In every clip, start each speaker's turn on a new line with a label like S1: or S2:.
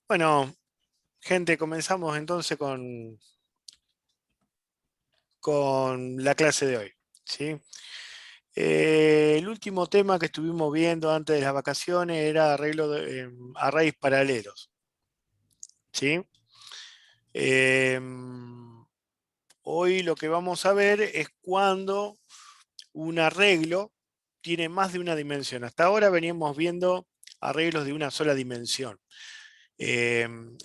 S1: Bueno, gente, comenzamos entonces con la clase de hoy, ¿sí? El último tema que estuvimos viendo antes de las vacaciones era arreglo de arrays paralelos, ¿sí? Hoy lo que vamos a ver es cuando un arreglo tiene más de una dimensión. Hasta ahora veníamos viendo arreglos de una sola dimensión,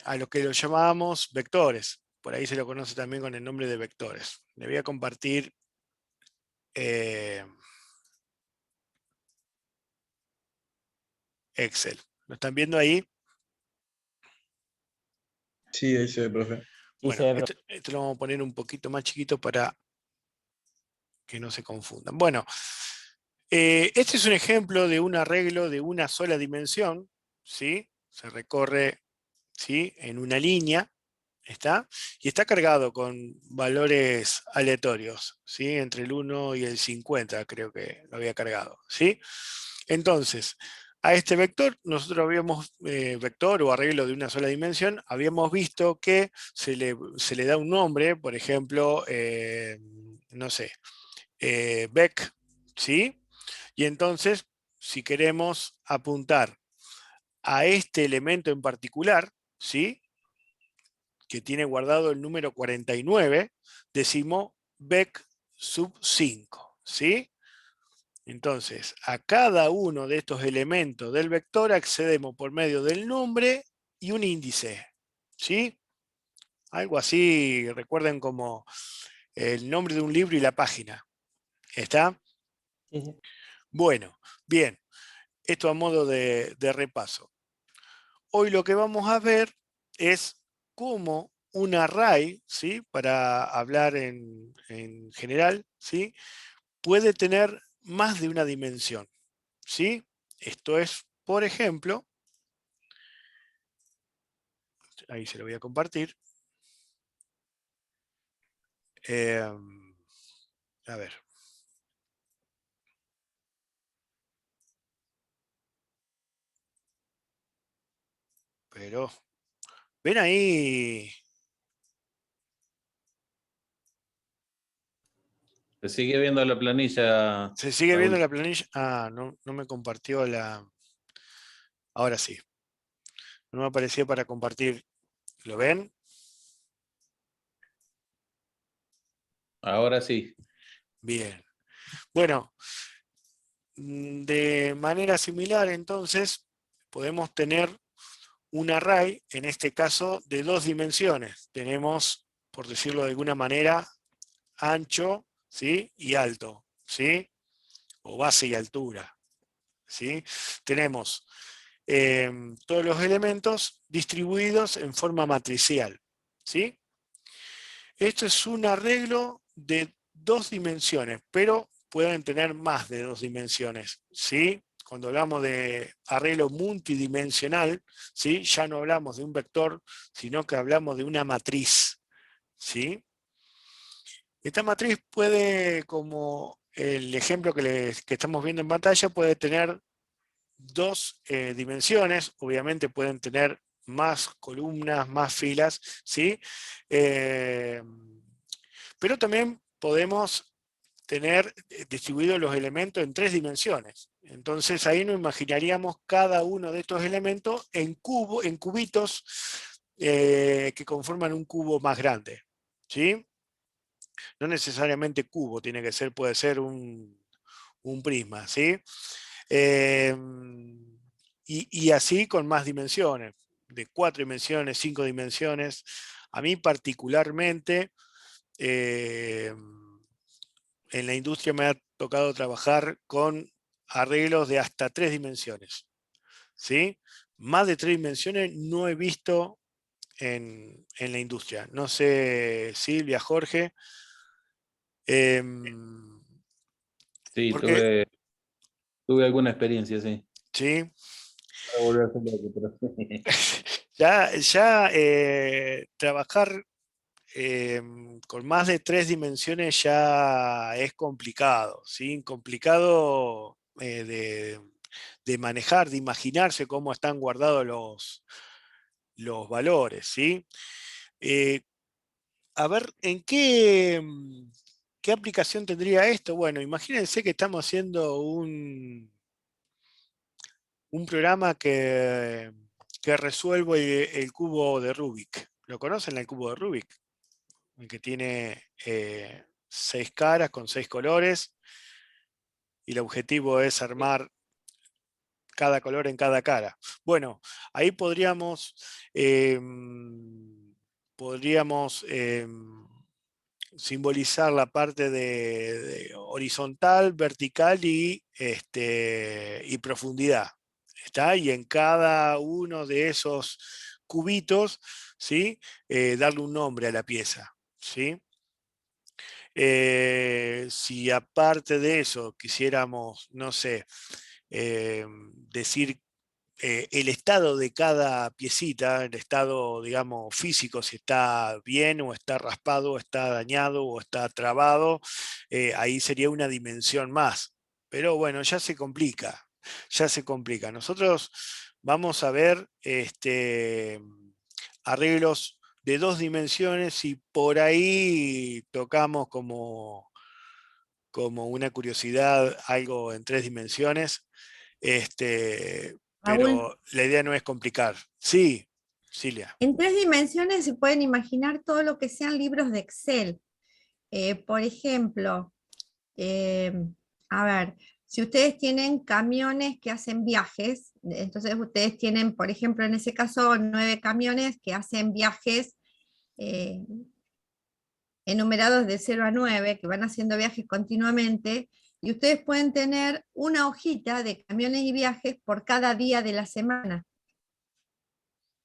S1: a lo que lo llamábamos vectores. Por ahí se lo conoce también con el nombre de vectores. Le voy a compartir eh, Excel. ¿Lo están viendo ahí?
S2: Sí, ahí se ve, profe.
S3: Sí,
S1: Bueno,
S3: se ve,
S1: esto lo vamos a poner un poquito más chiquito para que no se confundan. Bueno, este es un ejemplo de un arreglo de una sola dimensión, ¿sí? Se recorre, ¿sí?, en una línea, ¿está? Y está cargado con valores aleatorios, ¿sí? Entre el 1 y el 50 creo que lo había cargado, ¿sí? Entonces, a este vector, nosotros habíamos, vector o arreglo de una sola dimensión, habíamos visto que se le da un nombre, por ejemplo, no sé, vec, ¿sí? Y entonces, si queremos apuntar a este elemento en particular, ¿sí?, que tiene guardado el número 49, decimos vec sub 5, ¿sí? Entonces, a cada uno de estos elementos del vector accedemos por medio del nombre y un índice, ¿sí? Algo así, recuerden, como el nombre de un libro y la página. ¿Está?
S3: sí, sí.
S1: Bueno, bien, esto a modo de repaso. Hoy lo que vamos a ver es cómo un array, ¿sí?, para hablar en general, ¿sí?, puede tener más de una dimensión, ¿sí? Esto es, por ejemplo, ahí se lo voy a compartir. A ver. Pero, ven ahí.
S4: Se sigue viendo la planilla,
S1: ¿Se sigue viendo
S4: Raúl.
S1: la planilla? Ah, no, no me compartió la... Ahora sí. No me aparecía para compartir. ¿Lo ven?
S4: Ahora sí.
S1: Bien. Bueno, de manera similar, entonces, podemos tener un array, en este caso, de dos dimensiones. Tenemos, por decirlo de alguna manera, ancho, ¿sí?, y alto, ¿sí?, o base y altura, ¿sí? Tenemos todos los elementos distribuidos en forma matricial, ¿sí? Esto es un arreglo de dos dimensiones, pero pueden tener más de dos dimensiones, ¿sí? Cuando hablamos de arreglo multidimensional, ¿sí?, ya no hablamos de un vector, sino que hablamos de una matriz, ¿sí? Esta matriz puede, como el ejemplo que estamos viendo en pantalla, puede tener dos dimensiones, obviamente pueden tener más columnas, más filas, ¿sí? Eh, pero también podemos tener distribuidos los elementos en tres dimensiones. Entonces ahí nos imaginaríamos cada uno de estos elementos en cubitos que conforman un cubo más grande, ¿sí? No necesariamente cubo, tiene que ser, puede ser un prisma, ¿sí? Eh, y así con más dimensiones, de 4 dimensiones, 5 dimensiones. A mí particularmente, en la industria me ha tocado trabajar con arreglos de hasta 3 dimensiones, ¿sí? Más de 3 dimensiones no he visto en la industria. No sé, Silvia, Jorge.
S4: Sí,
S1: Porque,
S4: tuve alguna experiencia, sí.
S1: sí,
S4: Para volver a hacer loco, pero
S1: ya trabajar con más de 3 dimensiones ya es complicado, ¿sí? Complicado de manejar, de imaginarse cómo están guardados los valores, ¿sí? A ver, ¿en qué aplicación tendría esto? Bueno, imagínense que estamos haciendo un programa que resuelve el cubo de Rubik. ¿Lo conocen, el cubo de Rubik? El que tiene 6 caras con 6 colores, y el objetivo es armar cada color en cada cara. Bueno, ahí podríamos simbolizar la parte de horizontal, vertical y profundidad. ¿Está? Y en cada uno de esos cubitos, ¿sí? Darle un nombre a la pieza, ¿sí? Si aparte de eso quisiéramos, no sé, decir el estado de cada piecita, el estado, digamos, físico, si está bien o está raspado, o está dañado o está trabado, ahí sería una dimensión más. Pero bueno, ya se complica, ya se complica. Nosotros vamos a ver arreglos de 2 dimensiones y por ahí tocamos como una curiosidad algo en 3 dimensiones.
S3: Raúl,
S1: Pero la idea no es complicar. Sí, Cilia.
S3: en 3 dimensiones se pueden imaginar todo lo que sean libros de Excel. Por ejemplo, eh, a ver, si ustedes tienen camiones que hacen viajes, entonces ustedes tienen, por ejemplo, en ese caso, 9 camiones que hacen viajes eh, enumerados de 0 a 9, que van haciendo viajes continuamente, y ustedes pueden tener una hojita de camiones y viajes por cada día de la semana.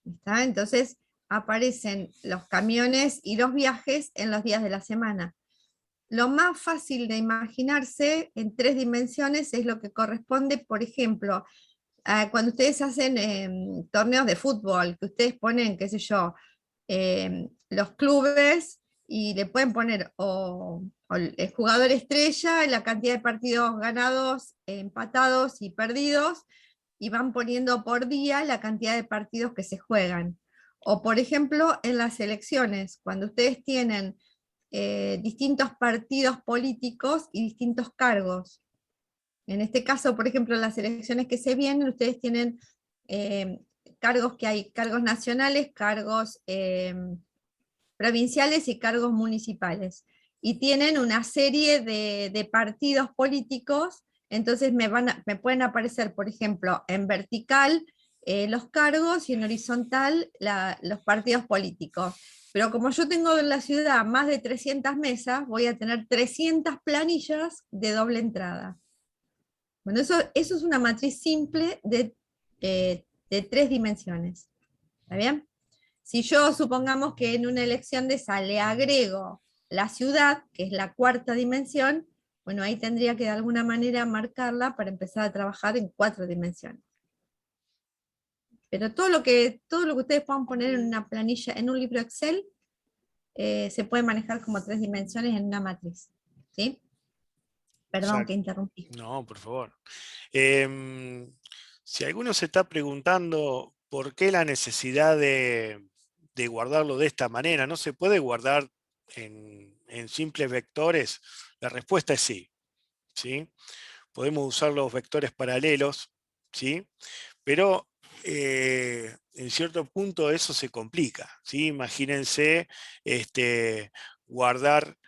S3: ¿Está? Entonces aparecen los camiones y los viajes en los días de la semana. Lo más fácil de imaginarse en 3 dimensiones es lo que corresponde, por ejemplo, cuando ustedes hacen torneos de fútbol, que ustedes ponen, qué sé yo, los clubes y le pueden poner o el jugador estrella, la cantidad de partidos ganados, empatados y perdidos, y van poniendo por día la cantidad de partidos que se juegan. O por ejemplo, en las elecciones, cuando ustedes tienen distintos partidos políticos y distintos cargos. En este caso, por ejemplo, las elecciones que se vienen, ustedes tienen cargos que hay, cargos nacionales, cargos provinciales y cargos municipales. Y tienen una serie de partidos políticos, entonces me pueden aparecer, por ejemplo, en vertical los cargos y en horizontal los partidos políticos. Pero como yo tengo en la ciudad más de 300 mesas, voy a tener 300 planillas de doble entrada. Bueno, eso es una matriz simple de 3 dimensiones. ¿Está bien? Si yo supongamos que en una elección de esa le agrego la ciudad, que es la 4ª dimensión, bueno, ahí tendría que de alguna manera marcarla para empezar a trabajar en 4 dimensiones. Pero todo lo que ustedes puedan poner en una planilla, en un libro Excel, se puede manejar como 3 dimensiones en una matriz. ¿Sí? Perdón que
S1: Exacto.
S3: interrumpí.
S1: No, por favor. Si alguno se está preguntando por qué la necesidad de guardarlo de esta manera, ¿no se puede guardar en simples vectores? La respuesta es sí. ¿Sí? Podemos usar los vectores paralelos, ¿sí? Pero en cierto punto eso se complica, ¿sí? Imagínense guardar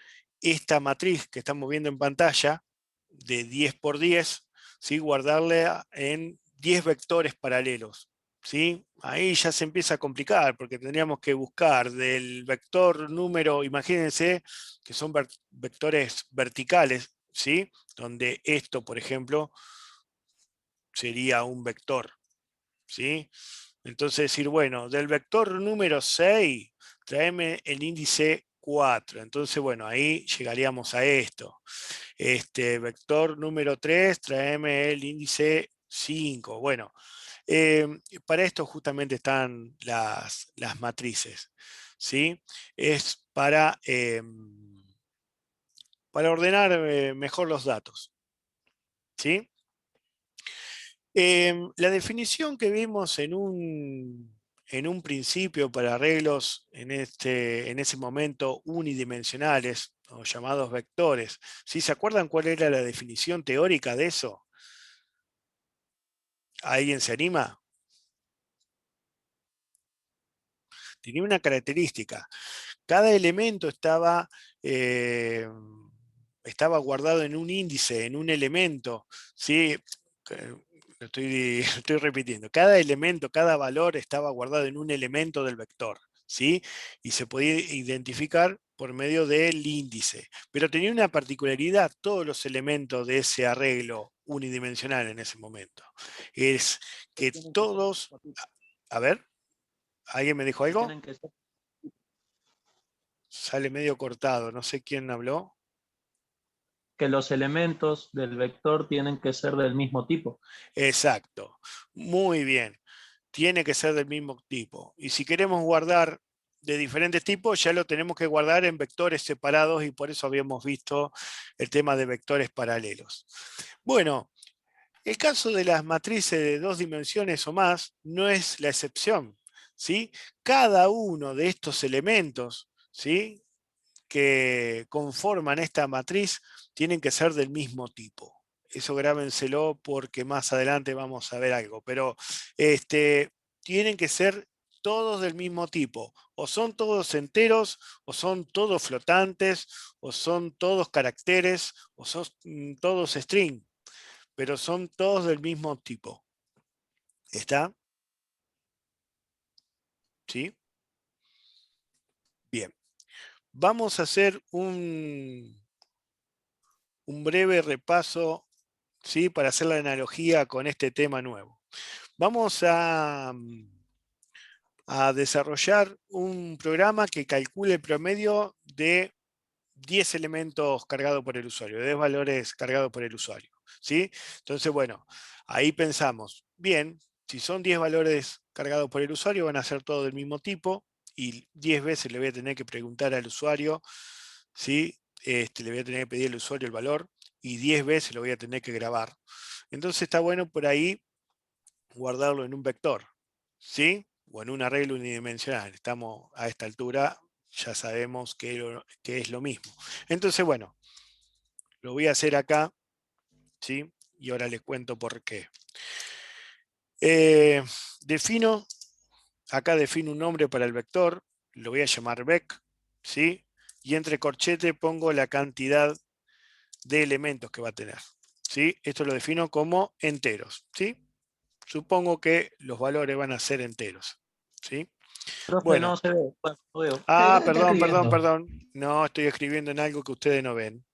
S1: esta matriz que estamos viendo en pantalla de 10 por 10, ¿sí? Guardarla en 10 vectores paralelos, ¿sí? Ahí ya se empieza a complicar porque tendríamos que buscar del vector número, imagínense que son vectores verticales, ¿sí? Donde esto, por ejemplo, sería un vector, ¿sí? Entonces decir, bueno, del vector número 6, tráeme el índice 4. Entonces, bueno, ahí llegaríamos a esto. Vector número 3, tráeme el índice 5. Bueno, para esto justamente están las matrices, ¿sí? Es para ordenar mejor los datos, ¿sí? La definición que vimos en en un principio para arreglos en ese momento unidimensionales, o llamados vectores. ¿Sí? ¿Se acuerdan cuál era la definición teórica de eso? ¿Alguien se anima? Tenía una característica. Cada elemento estaba guardado en un índice, en un elemento. ¿Sí? Lo estoy repitiendo. Cada elemento, cada valor estaba guardado en un elemento del vector. ¿Sí? Y se podía identificar por medio del índice. Pero tenía una particularidad, todos los elementos de ese arreglo unidimensional en ese momento. Es que todos... A ver, ¿alguien me dijo algo?
S5: Tienen que ser-
S1: Sale medio cortado, no sé quién habló.
S5: que los elementos del vector tienen que ser del mismo tipo.
S1: Exacto, muy bien. Tiene que ser del mismo tipo. Y si queremos guardar de diferentes tipos, ya lo tenemos que guardar en vectores separados y por eso habíamos visto el tema de vectores paralelos. Bueno, el caso de las matrices de 2 dimensiones o más no es la excepción, ¿sí? Cada uno de estos elementos, ¿sí?, que conforman esta matriz tienen que ser del mismo tipo. Eso grábenselo porque más adelante vamos a ver algo, pero tienen que ser todos del mismo tipo. O son todos enteros, o son todos flotantes, o son todos caracteres, o son todos string, pero son todos del mismo tipo. ¿Está? ¿Sí? Bien. Vamos a hacer un breve repaso, ¿sí?, para hacer la analogía con este tema nuevo. Vamos a desarrollar un programa que calcule el promedio de 10 elementos cargados por el usuario, 10 valores cargados por el usuario, ¿sí? Entonces, bueno, ahí pensamos, bien, si son 10 valores cargados por el usuario, van a ser todos del mismo tipo, y 10 veces le voy a tener que preguntar al usuario, ¿sí? Le voy a tener que pedir al usuario el valor, y 10 veces lo voy a tener que grabar. Entonces está bueno por ahí guardarlo en un vector, ¿sí? O en un arreglo unidimensional. Estamos a esta altura, ya sabemos que es lo mismo. Entonces, bueno, lo voy a hacer acá, ¿sí? Y ahora les cuento por qué. Acá defino un nombre para el vector, lo voy a llamar vec, ¿sí? Y entre corchete pongo la cantidad de elementos que va a tener, ¿sí? Esto lo defino como enteros, ¿sí? Supongo que los valores van a ser enteros, ¿sí?
S5: Profe,
S1: Bueno.
S5: no se ve. Bueno, no veo.
S1: Ah,
S6: ¿Dónde está escribiendo?
S1: perdón. No, estoy escribiendo en algo que ustedes no ven.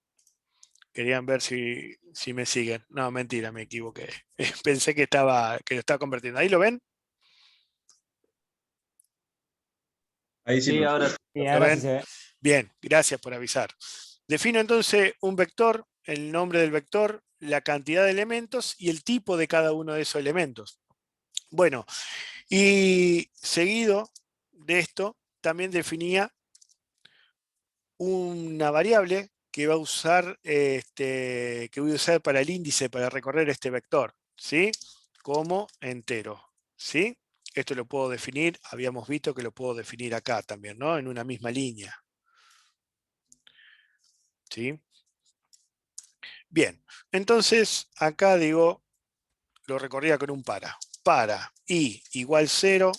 S1: Querían ver si me siguen. No, mentira, me equivoqué. Pensé que lo estaba convirtiendo. ¿Ahí lo ven?
S2: Ahí sí,
S5: Sí,
S2: profe.
S5: ahora sí.
S6: Sí,
S1: ¿Lo
S6: ahora sí
S1: ven?
S6: se ve.
S1: Bien, gracias por avisar. Defino entonces un vector, el nombre del vector, la cantidad de elementos y el tipo de cada uno de esos elementos. Bueno, y seguido de esto, también definía una variable que va a usar, que voy a usar para el índice, para recorrer este vector, ¿sí? Como entero, ¿sí? Esto lo puedo definir, habíamos visto que lo puedo definir acá también, ¿no? En una misma línea, ¿sí? Bien, entonces acá digo, lo recorría con un para i igual 0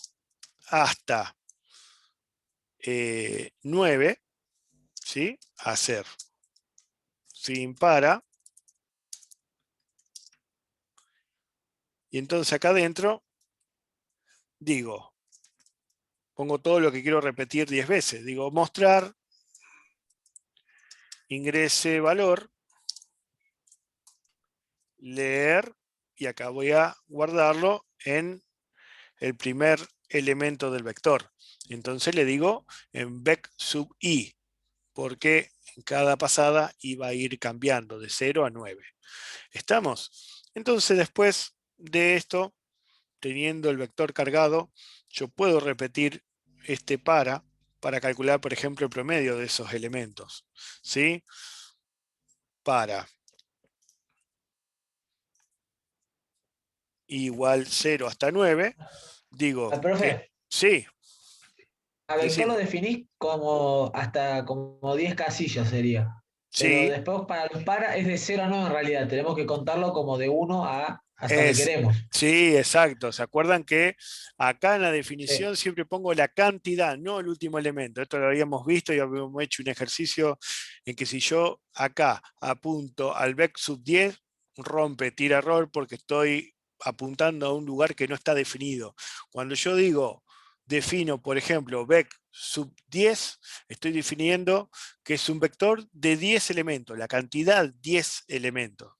S1: hasta 9, ¿sí? Hacer sin para. Y entonces acá adentro digo, pongo todo lo que quiero repetir 10 veces. Digo, mostrar, ingrese valor, leer, y acá voy a guardarlo en el primer elemento del vector. Entonces le digo en vec sub i, porque en cada pasada iba a ir cambiando de 0 a 9. ¿Estamos? Entonces después de esto, teniendo el vector cargado, yo puedo repetir este para calcular, por ejemplo, el promedio de esos elementos, ¿sí? Para igual 0 hasta 9, digo que...
S6: Profe,
S1: Sí,
S6: A vector lo
S1: decime.
S6: definís como hasta como 10 casillas sería. Pero
S1: Sí,
S6: después para los para es de 0 a 9 en realidad. Tenemos que contarlo como de 1 a hasta donde
S1: es,
S6: queremos.
S1: sí, exacto. ¿Se acuerdan que acá en la
S6: Sí.
S1: definición siempre pongo la cantidad, no el último elemento? Esto lo habíamos visto y habíamos hecho un ejercicio en que si yo acá apunto al vec sub 10, rompe, tira error porque estoy apuntando a un lugar que no está definido. Cuando yo digo, defino, por ejemplo, vec sub 10, estoy definiendo que es un vector de 10 elementos, la cantidad 10 elementos.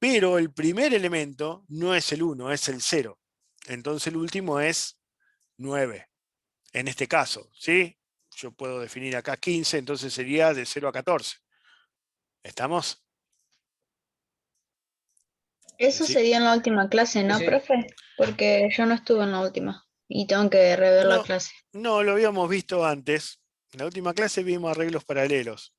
S1: Pero el primer elemento no es el 1, es el 0. Entonces el último es 9. En este caso, ¿sí? Yo puedo definir acá 15, entonces sería de 0 a 14. ¿Estamos?
S7: Eso
S1: ¿Sí?
S7: sería en la última clase, ¿no,
S6: Sí.
S7: profe? Porque yo no estuve en la última y tengo que rever la
S1: No,
S7: clase.
S1: no, lo habíamos visto antes. En la última clase vimos arreglos paralelos.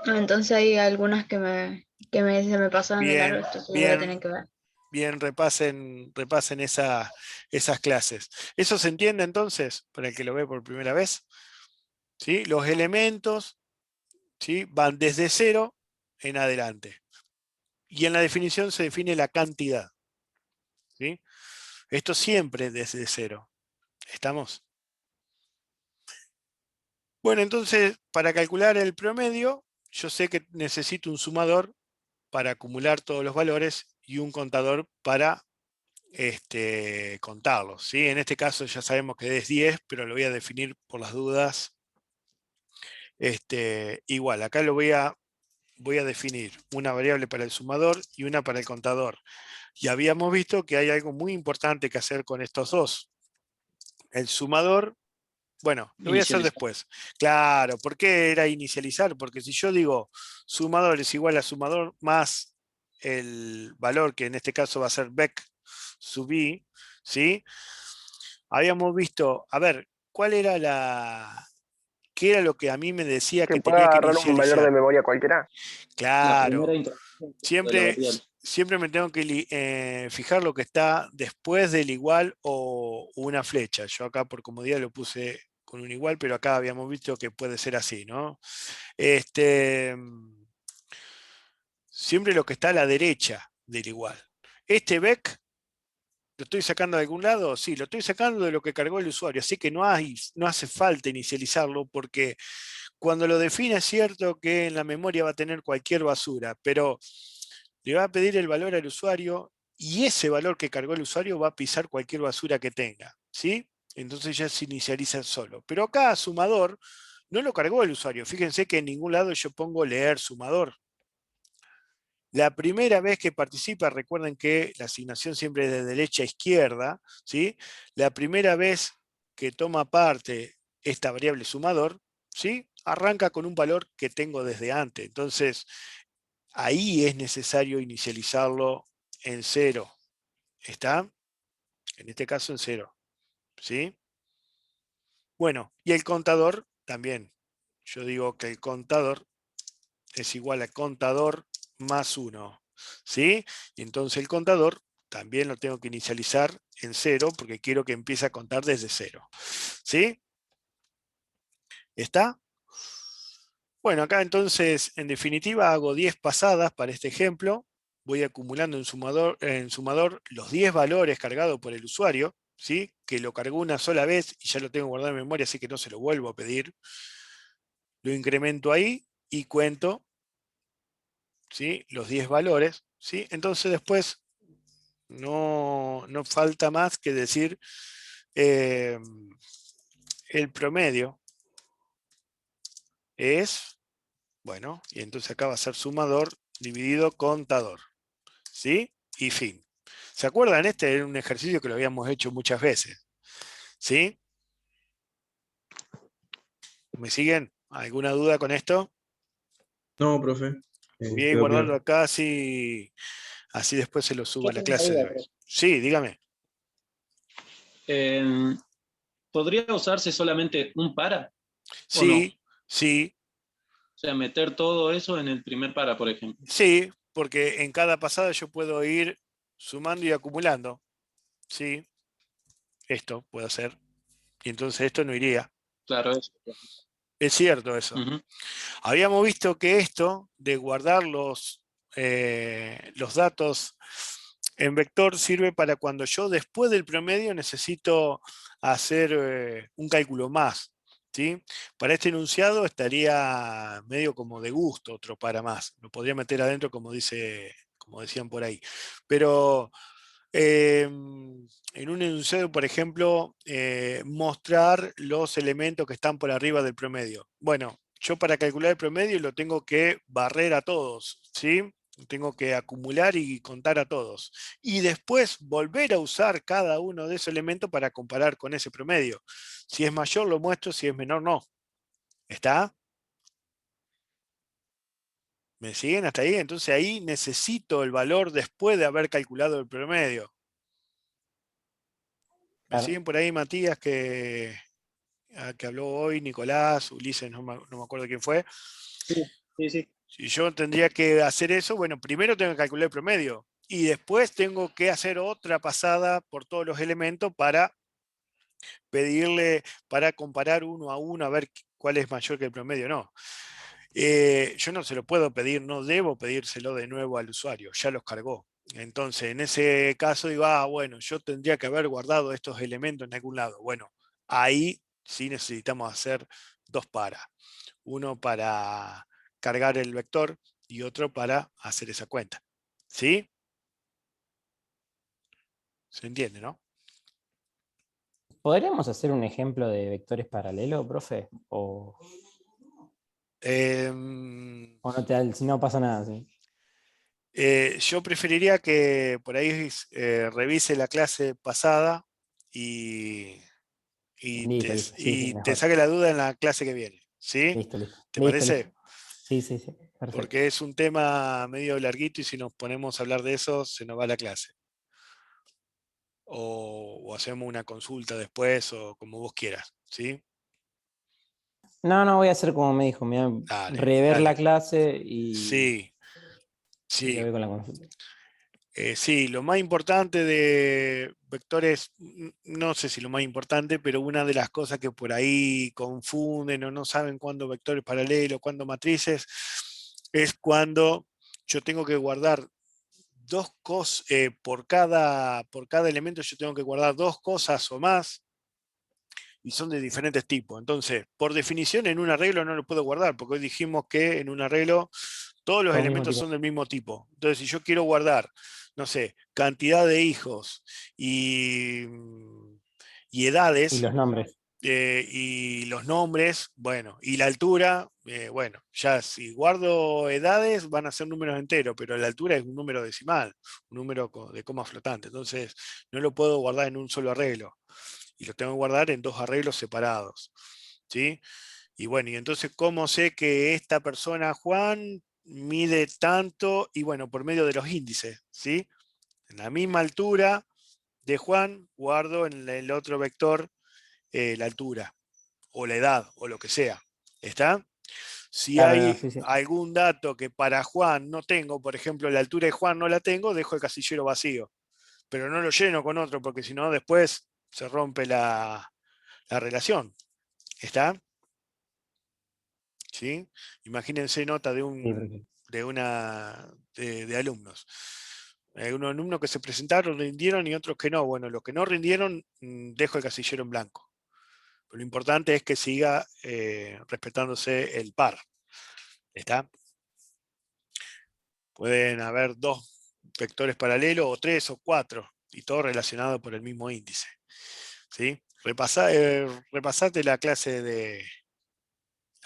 S7: Entonces hay algunas se me pasaron de largo,
S1: Bien,
S7: esto sí lo voy a tener
S1: bien,
S7: que ver.
S1: bien, repasen esas clases. ¿Eso se entiende entonces para el que lo ve por primera vez? ¿Sí? Los elementos, ¿sí?, van desde 0 en adelante. Y en la definición se define la cantidad. ¿Sí? Esto siempre desde 0. ¿Estamos? Bueno, entonces, para calcular el promedio, yo sé que necesito un sumador para acumular todos los valores y un contador para contarlos. ¿Sí? En este caso ya sabemos que es 10, pero lo voy a definir por las dudas. Igual, acá voy a definir una variable para el sumador y una para el contador. Y habíamos visto que hay algo muy importante que hacer con estos dos. El sumador, bueno, lo voy a hacer
S5: Inicializar.
S1: después. Claro, ¿por qué era inicializar? Porque si yo digo sumador es igual a sumador más el valor, que en este caso va a ser vec sub i, ¿sí? Habíamos visto, a ver, ¿qué era lo que a mí me decía
S8: Que
S1: que
S8: pueda
S1: tenía que
S8: agarrar un valor de
S1: inicializar?
S8: memoria cualquiera.
S5: La primera
S1: Claro,
S5: introducción de la
S1: siempre,
S5: variable.
S1: siempre me tengo que fijar lo que está después del igual o una flecha. Yo acá por comodidad lo puse con un igual, pero acá habíamos visto que puede ser así, ¿no? Siempre lo que está a la derecha del igual. Este vec, ¿lo estoy sacando de algún lado? Sí, lo estoy sacando de lo que cargó el usuario, así que no hace falta inicializarlo porque cuando lo define es cierto que en la memoria va a tener cualquier basura, pero le va a pedir el valor al usuario y ese valor que cargó el usuario va a pisar cualquier basura que tenga, ¿sí? Entonces ya se inicializa solo. Pero acá sumador no lo cargó el usuario. Fíjense que en ningún lado yo pongo leer sumador. La primera vez que participa, recuerden que la asignación siempre es de derecha a izquierda, ¿sí? La primera vez que toma parte esta variable sumador, ¿sí?, arranca con un valor que tengo desde antes. Entonces, ahí es necesario inicializarlo en 0. ¿Está? En este caso en 0. ¿Sí? Bueno, y el contador también. Yo digo que el contador es igual a contador más 1. ¿Sí? Y entonces el contador también lo tengo que inicializar en 0 porque quiero que empiece a contar desde 0. ¿Sí? ¿Está? Bueno, acá entonces, en definitiva, hago 10 pasadas para este ejemplo. Voy acumulando en sumador los 10 valores cargados por el usuario, ¿sí?, que lo cargó una sola vez y ya lo tengo guardado en memoria, así que no se lo vuelvo a pedir. Lo incremento ahí y cuento, ¿sí?, los 10 valores. ¿Sí? Entonces después no falta más que decir el promedio es, bueno, y entonces acá va a ser sumador dividido contador. ¿Sí? Y fin. ¿Se acuerdan? Este era un ejercicio que lo habíamos hecho muchas veces. ¿Sí? ¿Me siguen? ¿Alguna duda con esto?
S2: No, profe.
S1: Voy a ir
S2: Quedó
S1: guardando
S2: claro.
S1: acá, así después se lo subo
S7: Yo
S1: a la
S7: tengo una
S1: clase de
S7: duda,
S1: hoy.
S7: profe.
S1: Sí, dígame.
S5: ¿Podría usarse solamente un para o no?
S1: Sí, sí,
S5: O sea, meter todo eso en el primer para, por ejemplo.
S1: sí, porque en cada pasada yo puedo ir sumando y acumulando. Sí, esto puedo hacer. y entonces esto no iría.
S5: Claro, eso.
S1: Es cierto eso.
S5: Ujú.
S1: Habíamos visto que esto de guardar los datos en vector sirve para cuando yo después del promedio necesito hacer un cálculo más. ¿Sí? Para este enunciado estaría medio como de gusto otro para más. Lo podría meter adentro como decían por ahí. Pero en un enunciado, por ejemplo, mostrar los elementos que están por arriba del promedio. Bueno, yo para calcular el promedio lo tengo que barrer a todos, ¿sí? Tengo que acumular y contar a todos. Y después volver a usar cada uno de esos elementos para comparar con ese promedio. Si es mayor lo muestro, si es menor no. ¿Está? ¿Me siguen hasta ahí? Entonces ahí necesito el valor después de haber calculado el promedio. ¿Me
S8: Claro.
S1: siguen por ahí, Matías, que habló hoy, Nicolás, Ulises, no me acuerdo quién fue?
S8: Sí, sí.
S1: Si yo tendría que hacer eso, bueno, primero tengo que calcular el promedio y después tengo que hacer otra pasada por todos los elementos para pedirle, para comparar uno a uno, a ver cuál es mayor que el promedio. No. Yo no se lo puedo pedir, no debo pedírselo de nuevo al usuario, ya los cargó. Entonces, en ese caso digo, bueno, yo tendría que haber guardado estos elementos en algún lado. Bueno, ahí sí necesitamos hacer dos para. Uno para cargar el vector y otro para hacer esa cuenta. ¿Sí? ¿Se entiende, no?
S8: ¿Podríamos hacer un ejemplo de vectores paralelos, profe? ¿O no te da, si no pasa nada? ¿Sí?
S1: Yo preferiría que por ahí revise la clase pasada y
S8: Listo, listo. Sí, sí,
S1: te
S8: mejor.
S1: saque la duda en la clase que viene. ¿Sí?
S8: Listo, listo.
S1: ¿Te
S8: Listo, listo.
S1: parece?
S8: Sí, sí, sí. Perfecto.
S1: Porque es un tema medio larguito y si nos ponemos a hablar de eso, se nos va la clase. O hacemos una consulta después o como vos quieras. ¿Sí?
S8: No, voy a hacer como me dijo. Me voy a
S1: Dale,
S8: rever
S1: dale.
S8: la clase y
S1: Sí,
S8: le
S1: sí.
S8: voy con la consulta.
S1: Sí, lo más importante de vectores, no sé si lo más importante, pero una de las cosas que por ahí confunden o no saben cuándo vectores paralelos, cuándo matrices, es cuando yo tengo que guardar dos cosas, por cada elemento yo tengo que guardar dos cosas o más, y son de diferentes tipos. Entonces, por definición, en un arreglo no lo puedo guardar, porque hoy dijimos que en un arreglo todos los
S8: Todo mismo
S1: elementos
S8: tipo.
S1: son del mismo tipo. Entonces, si yo quiero guardar, no sé, cantidad de hijos y
S8: Y
S1: edades,
S8: los nombres.
S1: y los nombres, bueno, y la altura, bueno, ya si guardo edades van a ser números enteros, pero la altura es un número decimal, un número de coma flotante. Entonces, no lo puedo guardar en un solo arreglo. Y lo tengo que guardar en dos arreglos separados. ¿Sí? Y bueno, y entonces, ¿cómo sé que esta persona, Juan, mide tanto? Y bueno, por medio de los índices, ¿sí? En la misma altura de Juan, guardo en el otro vector la altura, o la edad, o lo que sea. ¿Está? Si
S8: Claro, no,
S1: hay
S8: sí, sí.
S1: algún dato que para Juan no tengo, por ejemplo, la altura de Juan no la tengo, dejo el casillero vacío. Pero no lo lleno con otro, porque si no, después se rompe la relación. ¿Está? ¿Sí? Imagínense nota de
S8: Sí, perfecto.
S1: de alumnos. Hay unos alumnos que se presentaron, rindieron y otros que no. Bueno, los que no rindieron, dejo el casillero en blanco. Pero lo importante es que siga respetándose el par. ¿Está? Pueden haber dos vectores paralelos, o tres, o cuatro, y todo relacionado por el mismo índice. ¿Sí? Repasate la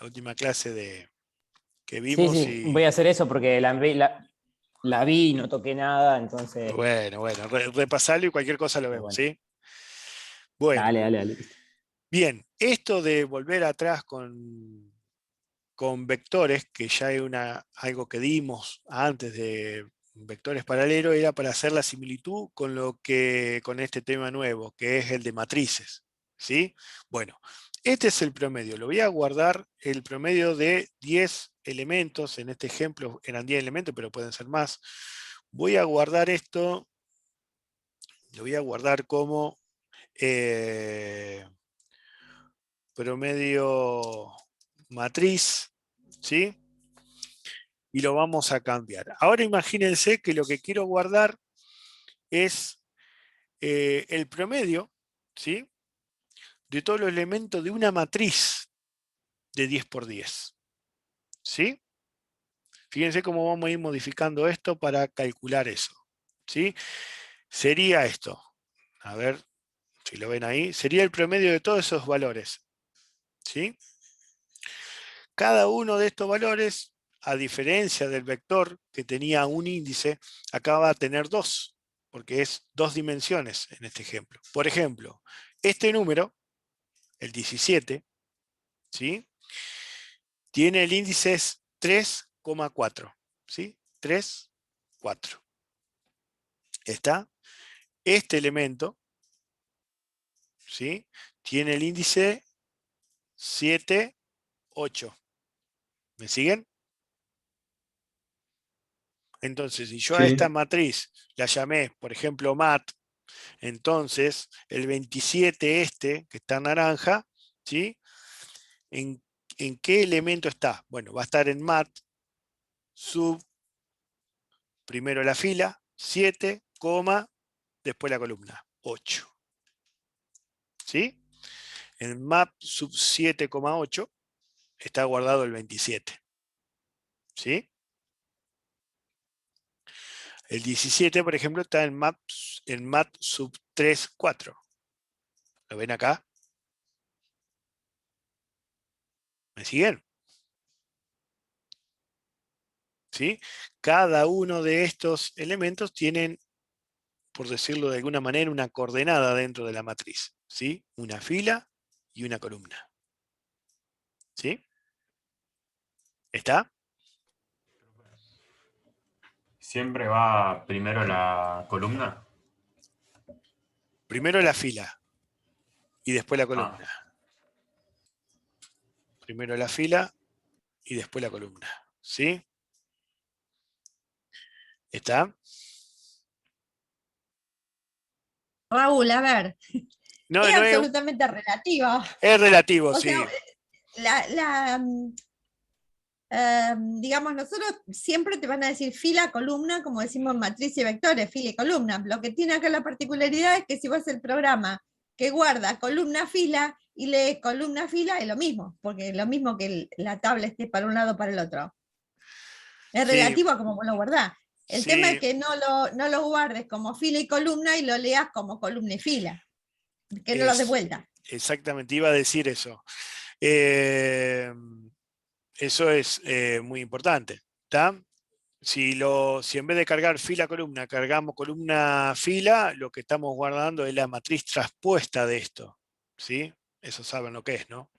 S1: última clase que
S8: Sí,
S1: vimos
S8: sí, voy
S1: y
S8: a hacer eso porque la vi y no toqué nada, entonces.
S1: bueno, repasalo y cualquier cosa lo vemos,
S8: Bueno,
S1: ¿sí? Bueno,
S8: dale, dale, dale. Listo.
S1: bien, esto de volver atrás con vectores, que ya hay algo que dimos antes de vectores paralelos, era para hacer la similitud con este tema nuevo, que es el de matrices, ¿sí? Bueno, este es el promedio. Lo voy a guardar el promedio de 10 elementos. En este ejemplo eran 10 elementos, pero pueden ser más. Voy a guardar esto, lo voy a guardar como promedio matriz, ¿sí? Y lo vamos a cambiar. Ahora imagínense que lo que quiero guardar es el promedio, ¿sí? De todos los elementos de una matriz de 10 por 10. ¿Sí? Fíjense cómo vamos a ir modificando esto para calcular eso. ¿Sí? Sería esto. A ver si lo ven ahí. Sería el promedio de todos esos valores. ¿Sí? Cada uno de estos valores, a diferencia del vector que tenía un índice, acá va a tener dos, porque es 2 dimensiones en este ejemplo. Por ejemplo, este número, el 17, ¿sí? Tiene el índice 3,4. ¿Sí? 3, 4. ¿Está? Este elemento, ¿sí? Tiene el índice 7, 8. ¿Me siguen? Entonces, si yo a
S2: Sí.
S1: esta matriz la llamé, por ejemplo, mat, entonces el 27 este, que está en naranja, ¿sí? ¿En qué elemento está? Bueno, va a estar en mat, sub, primero la fila, 7, después la columna, 8. ¿Sí? En map sub 7,8 está guardado el 27. ¿Sí? El 17, por ejemplo, está en mat sub 3,4. ¿Lo ven acá? ¿Me siguen? ¿Sí? Cada uno de estos elementos tienen, por decirlo de alguna manera, una coordenada dentro de la matriz. ¿Sí? Una fila y una columna. ¿Sí? ¿Está?
S9: ¿Siempre va primero la columna?
S1: Primero la fila y después la
S9: Ah,
S1: columna. Primero la fila y después la columna. ¿Sí? ¿Está?
S3: Raúl, a ver,
S1: No,
S3: es
S1: no
S3: absolutamente relativa.
S1: es relativo,
S3: O
S1: sí.
S3: sea, digamos, nosotros siempre te van a decir fila, columna, como decimos en matriz y vectores, fila y columna. Lo que tiene acá la particularidad es que si vas al programa que guarda columna, fila y lee columna, fila, es lo mismo, porque es lo mismo que la tabla esté para un lado o para el otro. Es
S1: Sí,
S3: relativo a cómo vos lo guardás. El tema es
S1: sí,
S3: que no lo guardes como fila y columna y lo leas como columna y fila, que no lo des vuelta.
S1: exactamente, iba a decir eso. Eso es muy importante. ¿Está? Si en vez de cargar fila columna, cargamos columna fila, lo que estamos guardando es la matriz traspuesta de esto. ¿Sí? Eso saben lo que es, ¿no?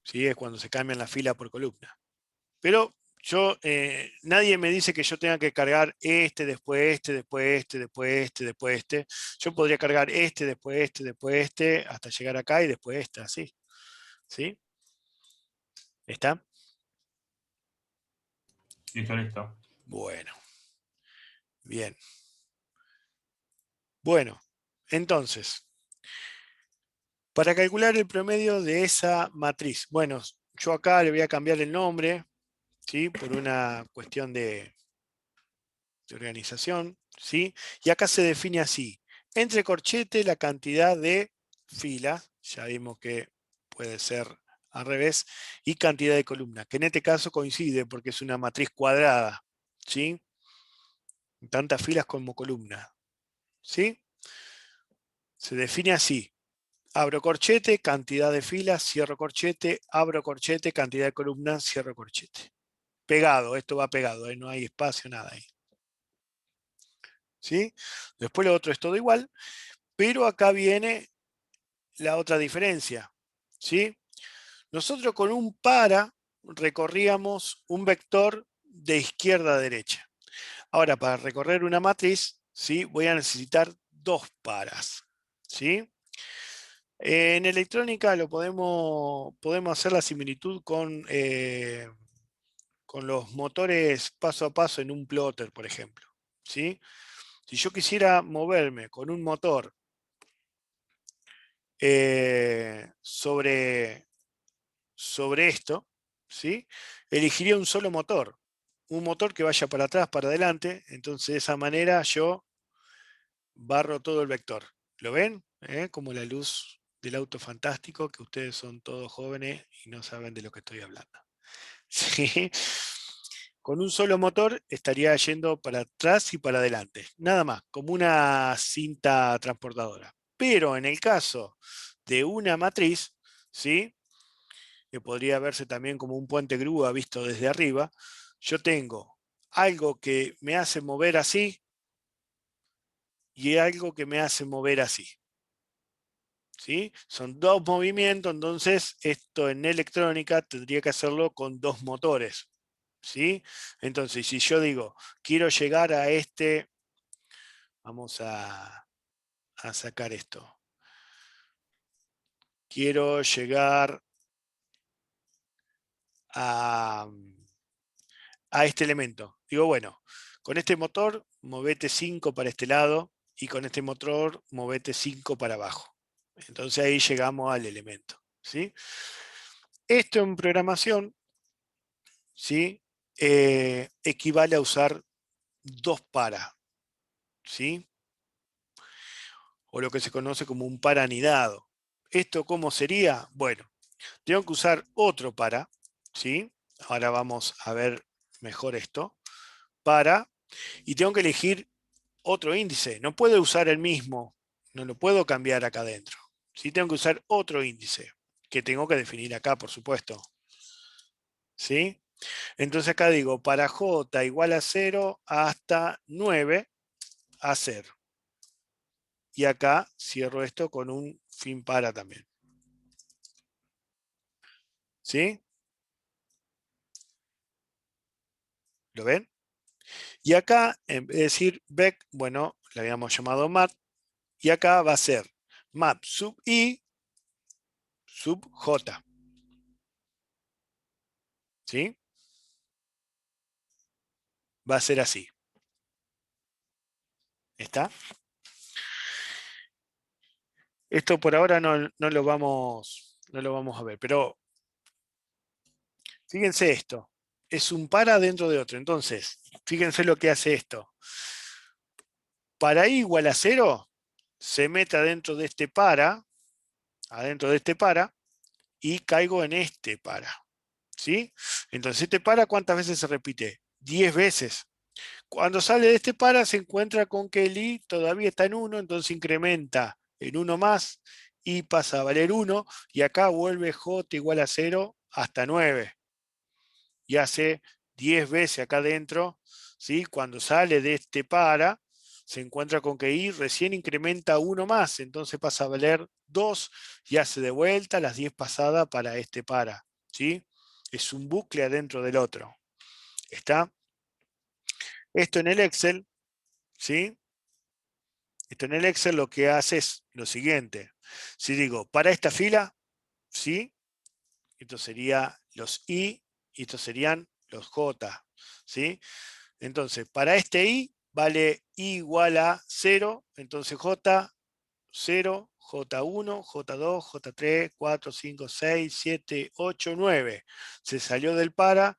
S1: ¿Sí? Es cuando se cambian la fila por columna. Pero nadie me dice que yo tenga que cargar después después Yo podría cargar después hasta llegar acá y después así. ¿Sí? ¿Está?
S9: listo.
S1: Bueno. Bien. Bueno, entonces, para calcular el promedio de esa matriz, bueno, yo acá le voy a cambiar el nombre, ¿sí? Por una cuestión de organización, ¿sí? Y acá se define así, entre corchete la cantidad de fila, ya vimos que puede ser al revés, y cantidad de columna, que en este caso coincide porque es una matriz cuadrada, ¿sí? Tantas filas como columnas, ¿sí? Se define así, abro corchete, cantidad de filas, cierro corchete, abro corchete, cantidad de columnas, cierro corchete. Pegado, esto va pegado, no hay espacio, nada ahí. ¿Sí? Después lo otro es todo igual, pero acá viene la otra diferencia. ¿Sí? Nosotros con un para recorríamos un vector de izquierda a derecha. Ahora, para recorrer una matriz, ¿sí? Voy a necesitar 2 paras. ¿Sí? En electrónica lo podemos hacer la similitud con los motores paso a paso en un plotter, por ejemplo. ¿Sí? Si yo quisiera moverme con un motor sobre esto, ¿sí? Elegiría un solo motor. Un motor que vaya para atrás, para adelante. Entonces de esa manera yo barro todo el vector. ¿Lo ven? Como la luz del auto fantástico, que ustedes son todos jóvenes y no saben de lo que estoy hablando. ¿Sí? Con un solo motor estaría yendo para atrás y para adelante. Nada más, como una cinta transportadora. Pero en el caso de una matriz, ¿sí? Que podría verse también como un puente grúa visto desde arriba, yo tengo algo que me hace mover así y algo que me hace mover así. ¿Sí? Son dos movimientos, entonces esto en electrónica tendría que hacerlo con dos motores. ¿Sí? Entonces, si yo digo, quiero llegar a este, vamos a sacar esto. Quiero llegar a este elemento. Digo, bueno, con este motor, movete 5 para este lado y con este motor, movete 5 para abajo. Entonces ahí llegamos al elemento. ¿Sí? Esto en programación, ¿sí? Equivale a usar dos para, ¿sí? O lo que se conoce como un para anidado. ¿Esto cómo sería? Bueno, tengo que usar otro para, ¿sí? Ahora vamos a ver mejor esto. Para, y tengo que elegir otro índice. No puedo usar el mismo, no lo puedo cambiar acá adentro. ¿Sí? Tengo que usar otro índice, que tengo que definir acá, por supuesto. ¿Sí? Entonces acá digo, para j igual a 0 hasta 9 a 0. Y acá cierro esto con un fin para también. ¿Sí? ¿Lo ven? Y acá, en vez de decir bec, bueno, le habíamos llamado map, y acá va a ser map sub i sub j. ¿Sí? Va a ser así. ¿Está? Esto por ahora no lo vamos a ver, pero fíjense esto. Es un para dentro de otro. Entonces, fíjense lo que hace esto. Para i igual a 0, se mete adentro de este para, y caigo en este para. ¿Sí? Entonces, este para, ¿cuántas veces se repite? 10 veces. Cuando sale de este para, se encuentra con que el i todavía está en 1, entonces incrementa en 1 más, y pasa a valer 1, y acá vuelve j igual a 0 hasta 9. Y hace 10 veces acá adentro, ¿sí? Cuando sale de este para, se encuentra con que i recién incrementa 1 más, entonces pasa a valer 2 y hace de vuelta las 10 pasadas para este para. ¿Sí? Es un bucle adentro del otro. ¿Está? Esto en el Excel, ¿sí? Esto en el Excel lo que hace es lo siguiente. Si digo, para esta fila, ¿sí? Esto sería los i y estos serían los j, ¿sí? Entonces, para este i vale i igual a 0, entonces j, 0, j1, j2, j3, 4, 5, 6, 7, 8, 9. Se salió del para,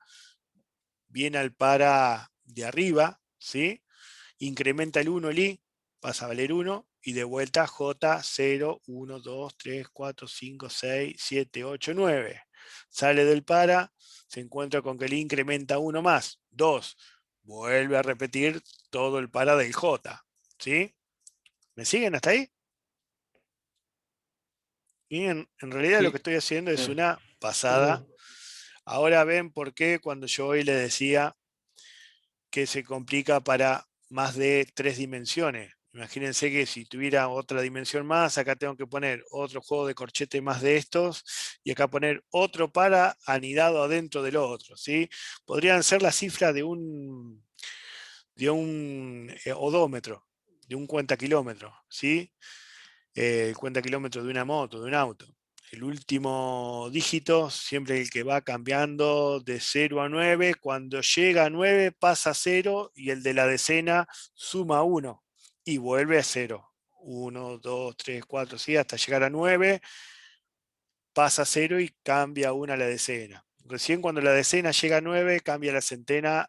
S1: viene al para de arriba, ¿sí? Incrementa el 1 el i, pasa a valer 1, y de vuelta j, 0, 1, 2, 3, 4, 5, 6, 7, 8, 9. Sale del para, se encuentra con que el i incrementa 1 más, 2. Vuelve a repetir todo el para del j. ¿Sí? ¿Me siguen hasta ahí? Y en realidad
S6: Sí.
S1: lo que estoy haciendo es
S2: Sí.
S1: una pasada. Ahora ven por qué cuando yo hoy les decía que se complica para más de 3 dimensiones. Imagínense que si tuviera otra dimensión más, acá tengo que poner otro juego de corchete más de estos y acá poner otro para anidado adentro del otro. ¿Sí? Podrían ser la cifra de un odómetro, de un cuentakilómetro. ¿Sí? El cuentakilómetro de una moto, de un auto. El último dígito, siempre el que va cambiando de 0 a 9, cuando llega a 9 pasa a 0 y el de la decena suma 1 y vuelve a 0. 1, 2, 3, 4, ¿sí? Hasta llegar a 9, pasa a 0 y cambia una a la decena. Recién cuando la decena llega a 9, cambia la centena,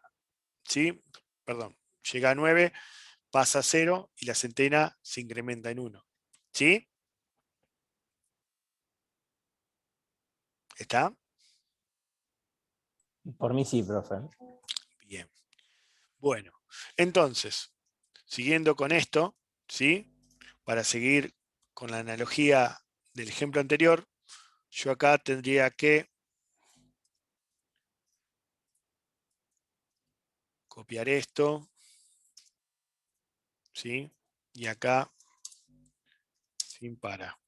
S1: ¿sí? Perdón, llega a 9, pasa a 0 y la centena se incrementa en 1. ¿Sí? ¿Está?
S8: Por mí sí, profe.
S1: Bien. Bueno, entonces, siguiendo con esto, ¿sí? Para seguir con la analogía del ejemplo anterior, yo acá tendría que copiar esto, ¿sí? Y acá, sin para.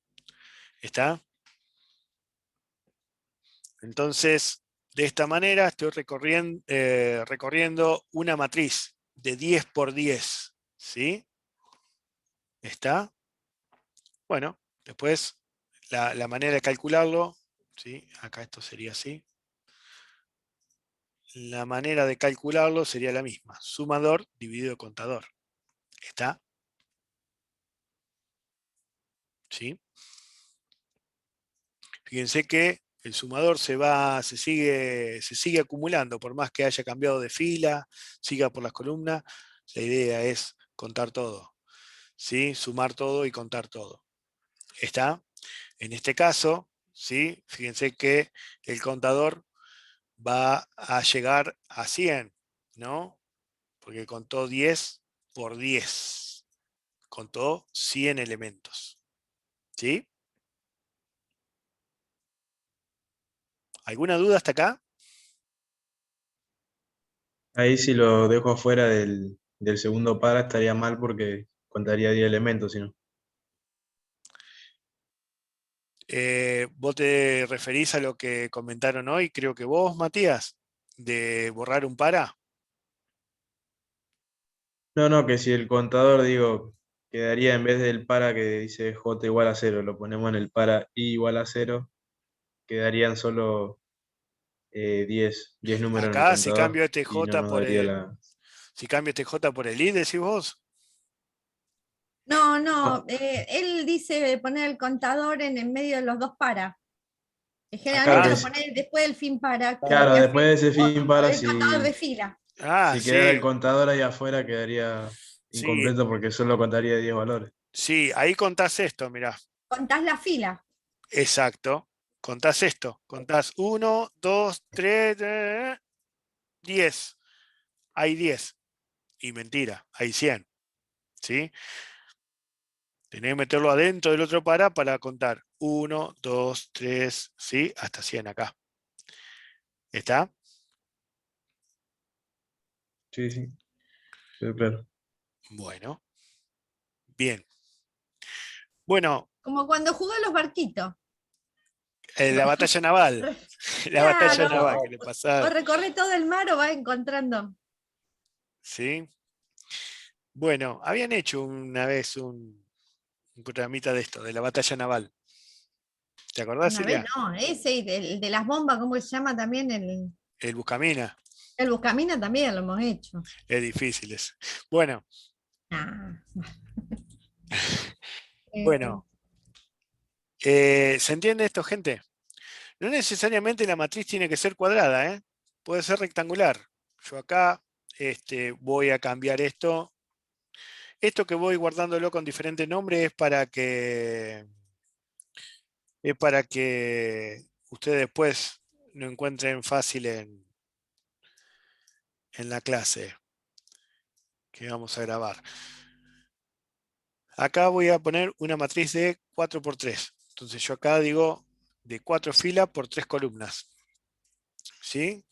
S1: ¿Está? Entonces, de esta manera estoy recorriendo una matriz de 10 por 10, ¿sí? ¿Está? Bueno, después la manera de calcularlo, ¿sí? Acá esto sería así. La manera de calcularlo sería la misma, sumador dividido contador. ¿Está? ¿Sí? Fíjense que el sumador se sigue acumulando, por más que haya cambiado de fila, siga por las columnas, la idea es contar todo, ¿sí? Sumar todo y contar todo. ¿Está? En este caso, ¿sí? Fíjense que el contador va a llegar a 100, ¿no? Porque contó 10 por 10. Contó 100 elementos. ¿Sí? ¿Alguna duda hasta acá?
S2: Ahí si lo dejo afuera del segundo para estaría mal porque contaría 10 elementos, si no.
S1: ¿Vos te referís a lo que comentaron hoy? Creo que vos, Matías, de borrar un para.
S2: No, no, que si el contador, digo, quedaría en vez del para que dice j igual a 0, lo ponemos en el para i igual a 0, quedarían solo 10 números en el
S1: Acá, si
S2: contador
S1: cambio este
S2: y no
S1: J
S2: nos
S1: por
S2: daría
S1: el,
S2: la...
S1: si cambio este J por el I, decís vos.
S3: No,
S2: No,
S3: no, él dice poner el contador en el medio de los dos para.
S2: claro
S3: Generalmente
S2: que
S3: lo
S2: sí.
S3: pone después del fin para,
S2: Claro,
S3: que
S2: después
S3: hace
S2: de ese fin para,
S3: el contador de
S2: si,
S3: fila.
S1: Ah,
S2: si quedara
S1: sí,
S2: el contador ahí afuera, quedaría
S1: sí,
S2: incompleto porque solo contaría 10 valores.
S1: sí, ahí contás esto, mirá.
S3: Contás la fila.
S1: Exacto. Contás esto. Contás 1, 2, 3, 10. Hay 10. Y mentira, hay 100. ¿Sí? Tenés que meterlo adentro del otro para contar 1, 2, 3, ¿sí? Hasta 100 acá. ¿Está?
S2: Sí, sí, quedó claro.
S1: Bueno, bien. Bueno,
S3: Como cuando jugó a los barquitos.
S1: la batalla naval.
S3: Re-
S1: La batalla
S3: Claro,
S1: naval que le
S3: o
S1: pasaba.
S3: recorre todo el mar o va encontrando.
S1: ¿Sí? Bueno, habían hecho una vez un programita de esto, de la batalla naval. ¿Te acordás,
S3: Una vez
S1: Silvia?
S3: no, ese, el de las bombas, ¿cómo se llama también?
S1: El Buscamina.
S3: El Buscamina también lo hemos hecho.
S1: Es difícil ese. Bueno,
S3: Ah,
S1: bueno. ¿Se entiende esto, gente? No necesariamente la matriz tiene que ser cuadrada, ¿eh? Puede ser rectangular. Yo acá voy a cambiar esto. Esto que voy guardándolo con diferentes nombres es para que ustedes después lo encuentren fácil en la clase que vamos a grabar. Acá voy a poner una matriz de 4 por 3. Entonces yo acá digo de 4 filas por 3 columnas. ¿Sí?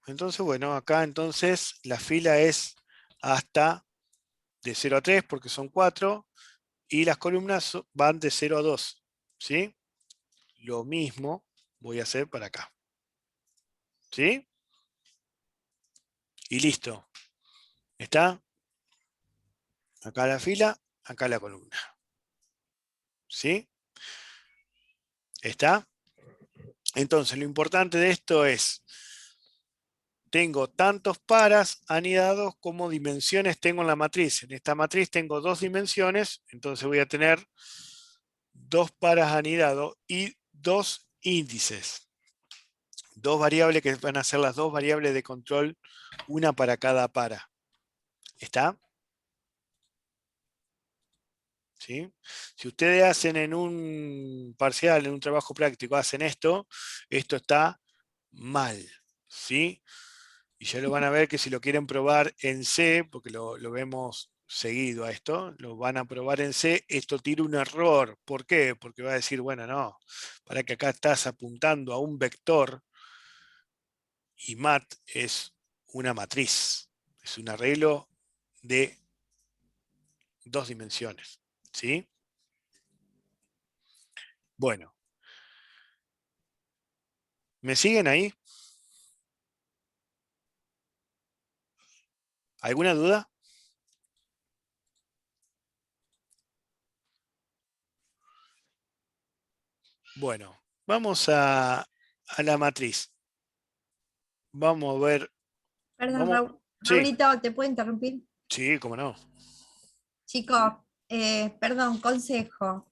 S1: Entonces, bueno, acá entonces la fila es hasta de 0 a 3 porque son 4 y las columnas van de 0 a 2. ¿Sí? Lo mismo voy a hacer para acá. ¿Sí? Y listo. ¿Está? Acá la fila, acá la columna. ¿Sí? ¿Está? Entonces, lo importante de esto es tengo tantos paras anidados como dimensiones tengo en la matriz. En esta matriz tengo 2 dimensiones, entonces voy a tener 2 paras anidados y 2 índices. 2 variables que van a ser las 2 variables de control, una para cada para. ¿Está? ¿Sí? Si ustedes hacen en un parcial, en un trabajo práctico, hacen esto, esto está mal. ¿Sí? Y ya lo van a ver que si lo quieren probar en C, porque lo vemos seguido a esto, lo van a probar en C, esto tira un error. ¿Por qué? Porque va a decir, bueno, no, para que acá estás apuntando a un vector y mat es una matriz, es un arreglo de 2 dimensiones. ¿Sí? Bueno. ¿Me siguen ahí? ¿Alguna duda? Bueno, vamos a la matriz. Vamos a ver.
S3: Perdón, Raúl.
S1: Sí,
S3: Raulito, ¿te puedo interrumpir?
S1: sí, cómo no.
S3: Chicos, perdón, consejo.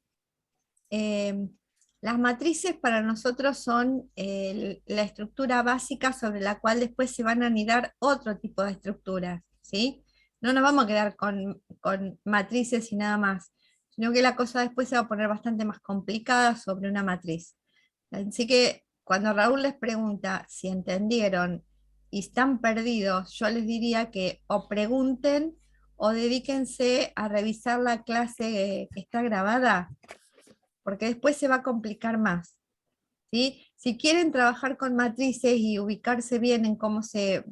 S3: Las matrices para nosotros son la estructura básica sobre la cual después se van a anidar otro tipo de estructuras, ¿sí? No nos vamos a quedar con matrices y nada más, sino que la cosa después se va a poner bastante más complicada sobre una matriz. Así que cuando Raúl les pregunta si entendieron y están perdidos, yo les diría que o pregunten o dedíquense a revisar la clase que está grabada, porque después se va a complicar más. ¿Sí? Si quieren trabajar con matrices y ubicarse bien en cómo se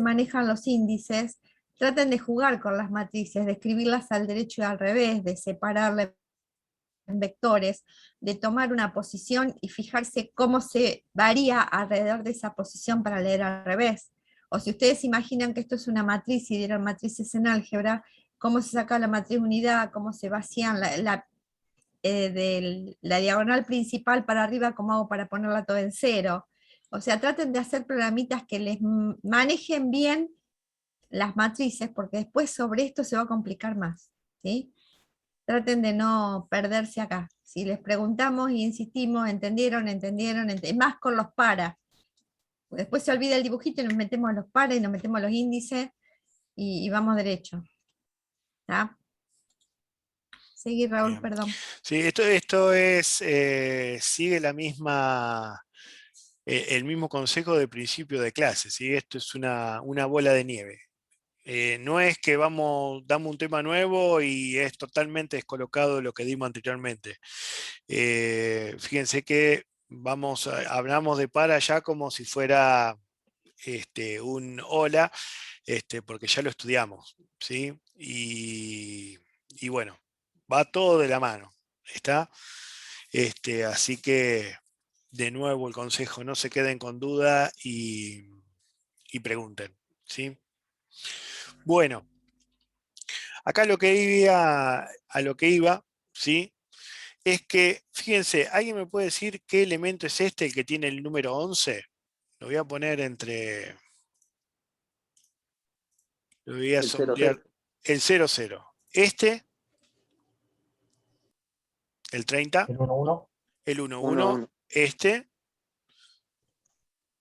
S3: manejan los índices, traten de jugar con las matrices, de escribirlas al derecho y al revés, de separarlas en vectores, de tomar una posición y fijarse cómo se varía alrededor de esa posición para leer al revés. O si ustedes imaginan que esto es una matriz y dieron matrices en álgebra, cómo se saca la matriz unidad, cómo se vacían de la diagonal principal para arriba, cómo hago para ponerla todo en cero. O sea, traten de hacer programitas que les manejen bien las matrices, porque después sobre esto se va a complicar más, ¿sí? Traten de no perderse acá. Si les preguntamos y insistimos, ¿entendieron? Más con los para. Después se olvida el dibujito y nos metemos a los para y nos metemos a los índices y vamos derecho. ¿Está? Seguí, Raúl,
S1: Bien.
S3: perdón.
S1: Sí, esto es, sigue la misma, el mismo consejo de principio de clase, ¿sí? Esto es una bola de nieve. No es que damos un tema nuevo y es totalmente descolocado de lo que dimos anteriormente. Fíjense que hablamos de para ya como si fuera un hola, porque ya lo estudiamos, ¿sí? Y bueno, va todo de la mano, ¿está? Así que, de nuevo, el consejo, no se queden con duda y pregunten, ¿sí? Bueno, acá a lo que iba, ¿sí? Es que, fíjense, ¿alguien me puede decir qué elemento es este, el que tiene el número 11? Lo voy a poner entre... Lo voy a
S5: El 00.
S1: sombrear. El 00. Este, el 30.
S6: El 1-1.
S1: El 11. Este,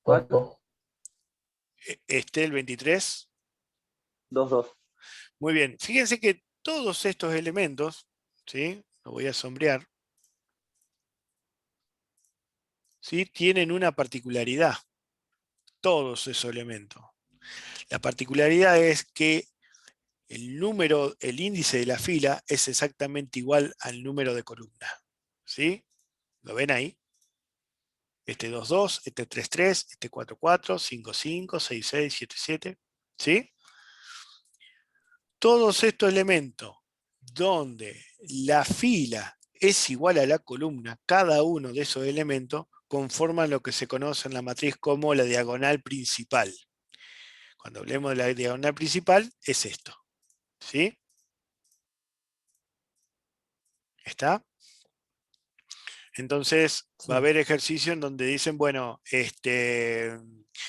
S5: 4,
S1: este, el 23.
S5: 2, 2.
S1: Muy bien. Fíjense que todos estos elementos, ¿sí? Lo voy a sombrear, ¿sí? Tienen una particularidad. Todos esos elementos. La particularidad es que el índice de la fila es exactamente igual al número de columna. ¿Sí? ¿Lo ven ahí? Este 2,2, este 3,3, este 4,4, 5,5, 6,6, 7,7. ¿Sí? Todos estos elementos donde la fila es igual a la columna, cada uno de esos elementos conforman lo que se conoce en la matriz como la diagonal principal. Cuando hablemos de la diagonal principal, es esto. ¿Sí? ¿Está? Entonces va a haber ejercicio en donde dicen, bueno,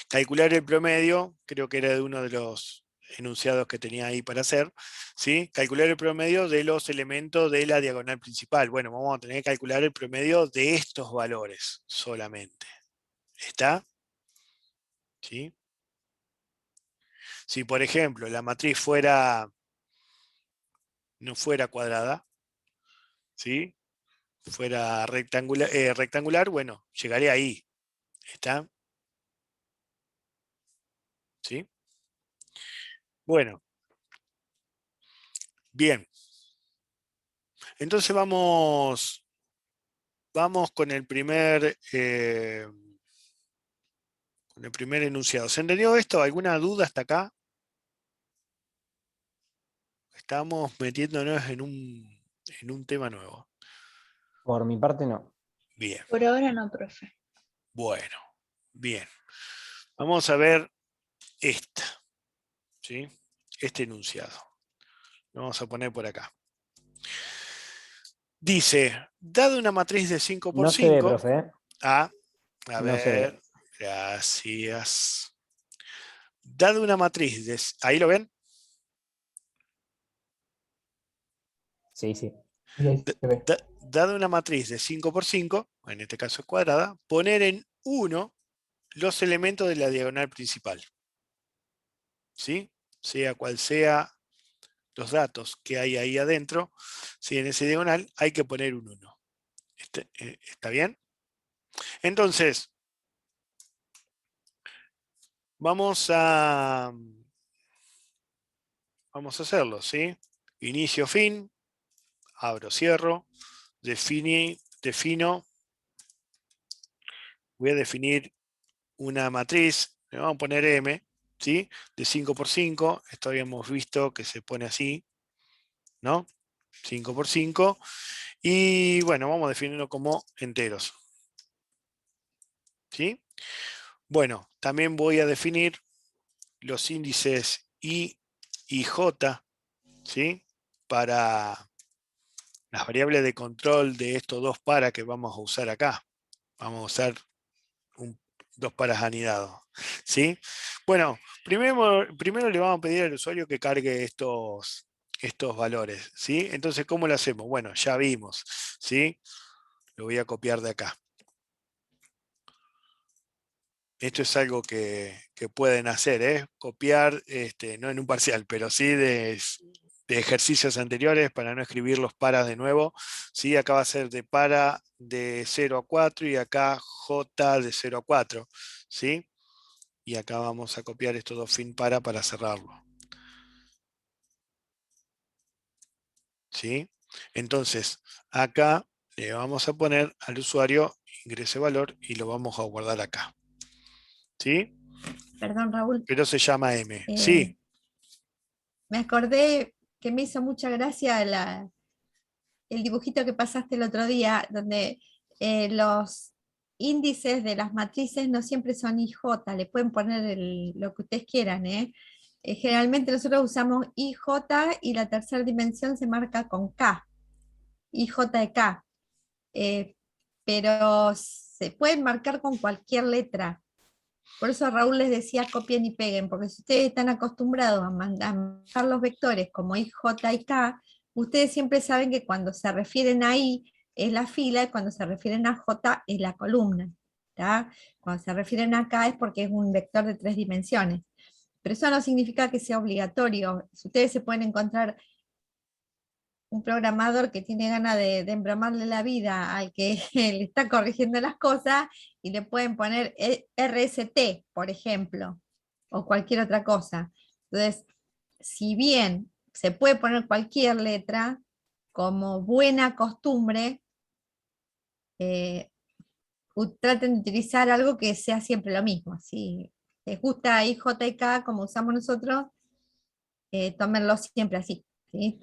S1: calcular el promedio, creo que era de uno de los enunciados que tenía ahí para hacer, ¿sí? Calcular el promedio de los elementos de la diagonal principal. Bueno, vamos a tener que calcular el promedio de estos valores solamente. ¿Está? ¿Sí? Si, por ejemplo, la matriz no fuera cuadrada, ¿sí? Fuera rectangular, bueno, llegaré ahí. ¿Está? ¿Sí? Bueno. Bien. Entonces vamos con el primer enunciado. ¿Se entendió esto? ¿Alguna duda hasta acá? Estamos metiéndonos en un tema nuevo.
S8: Por mi parte, no.
S1: Bien.
S7: Por ahora no, profe.
S1: Bueno. Bien. Vamos a ver esta. ¿Sí? Este enunciado. Lo vamos a poner por acá. Dice, dado una matriz de 5 por
S8: No se ve,
S1: 5.
S8: profe, ¿eh?
S1: A
S8: No se ve.
S1: ver. Gracias. Dado una matriz de... ¿Ahí lo ven?
S8: Sí, sí.
S1: Dado una matriz de 5 por 5, en este caso es cuadrada, poner en 1 los elementos de la diagonal principal. ¿Sí? Sea cual sea los datos que hay ahí adentro, si en ese diagonal hay que poner un 1. ¿Está bien? Entonces, vamos a hacerlo, ¿sí? Inicio, fin, abro, cierro, defino, voy a definir una matriz, le vamos a poner M, ¿sí? De 5 por 5, esto habíamos visto que se pone así, ¿no? 5 por 5, y bueno, vamos a definirlo como enteros, ¿sí? Bueno, también voy a definir los índices I y J, ¿sí? Para las variables de control de estos dos paras que vamos a usar acá. Vamos a usar dos paras anidados, ¿sí? Bueno, primero le vamos a pedir al usuario que cargue estos valores, ¿sí? Entonces, ¿cómo lo hacemos? Bueno, ya vimos, ¿sí? Lo voy a copiar de acá. Esto es algo que pueden hacer, ¿eh? Copiar, no en un parcial, pero sí de ejercicios anteriores para no escribir los paras de nuevo. ¿Sí? Acá va a ser de para de 0 a 4 y acá J de 0 a 4. ¿Sí? Y acá vamos a copiar estos dos fin para cerrarlo. ¿Sí? Entonces, acá le vamos a poner al usuario ingrese valor y lo vamos a guardar acá. ¿Sí?
S3: Perdón, Raúl.
S1: Pero se llama M. Sí.
S3: Me acordé que me hizo mucha gracia el dibujito que pasaste el otro día, donde los índices de las matrices no siempre son IJ, le pueden poner lo que ustedes quieran, ¿eh? Generalmente nosotros usamos IJ y la tercera dimensión se marca con K, IJ de K, pero se pueden marcar con cualquier letra. Por eso Raúl les decía copien y peguen, porque si ustedes están acostumbrados a mandar los vectores como IJ y K, ustedes siempre saben que cuando se refieren a I es la fila y cuando se refieren a J es la columna. ¿Tá? Cuando se refieren a K es porque es un vector de 3 dimensiones. Pero eso no significa que sea obligatorio. Si ustedes se pueden encontrar un programador que tiene ganas de embromarle la vida al que le está corrigiendo las cosas y le pueden poner RST, por ejemplo, o cualquier otra cosa. Entonces, si bien se puede poner cualquier letra, como buena costumbre, traten de utilizar algo que sea siempre lo mismo. Si les gusta IJK como usamos nosotros, tómenlo siempre así. ¿Sí?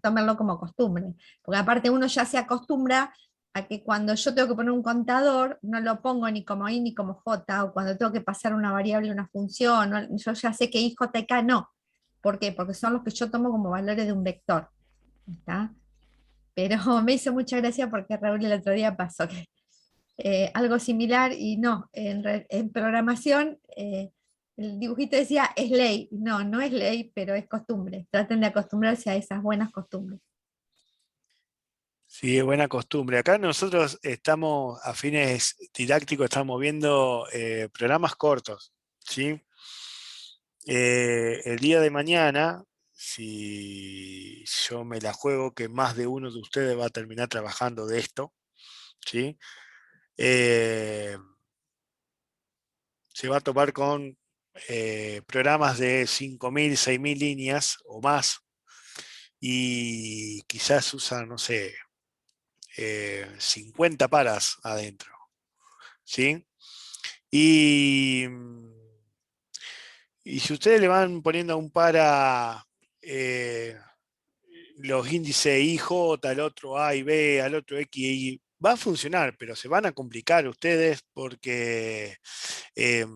S3: Tómenlo como costumbre, porque aparte uno ya se acostumbra a que cuando yo tengo que poner un contador, no lo pongo ni como I ni como J, o cuando tengo que pasar una variable, una función, yo ya sé que I, J y K no. ¿Por qué? Porque son los que yo tomo como valores de un vector. ¿Está? pero me hizo mucha gracia porque Raúl el otro día pasó que, algo similar y no, en programación el dibujito decía es ley, no, no es ley, pero es costumbre. Traten de acostumbrarse a esas buenas costumbres.
S1: Sí, es buena costumbre. Acá nosotros estamos, a fines didácticos, estamos viendo programas cortos, ¿sí? El día de mañana, si yo me la juego que más de uno de ustedes va a terminar trabajando de esto, ¿sí? Se va a topar con programas de 5.000, 6.000 líneas o más, y quizás usan, no sé, 50 paras adentro, ¿sí? Y si ustedes le van poniendo a un para los índices IJ, al otro A y B, al otro X y Y, va a funcionar, pero se van a complicar ustedes porque es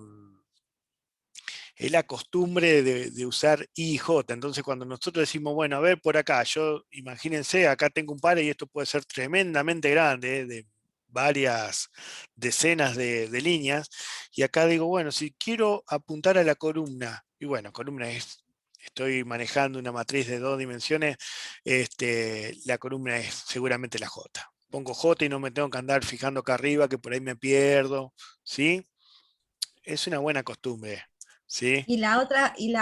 S1: la costumbre de usar I y J. Entonces, cuando nosotros decimos, bueno, a ver por acá, imagínense, acá tengo un par y esto puede ser tremendamente grande, de varias decenas de líneas, y acá digo, bueno, si quiero apuntar a la columna, y bueno, columna estoy manejando una matriz de 2 dimensiones, la columna es seguramente la J. Pongo J y no me tengo que andar fijando acá arriba, que por ahí me pierdo, ¿sí? Es una buena costumbre, ¿sí?
S3: Y la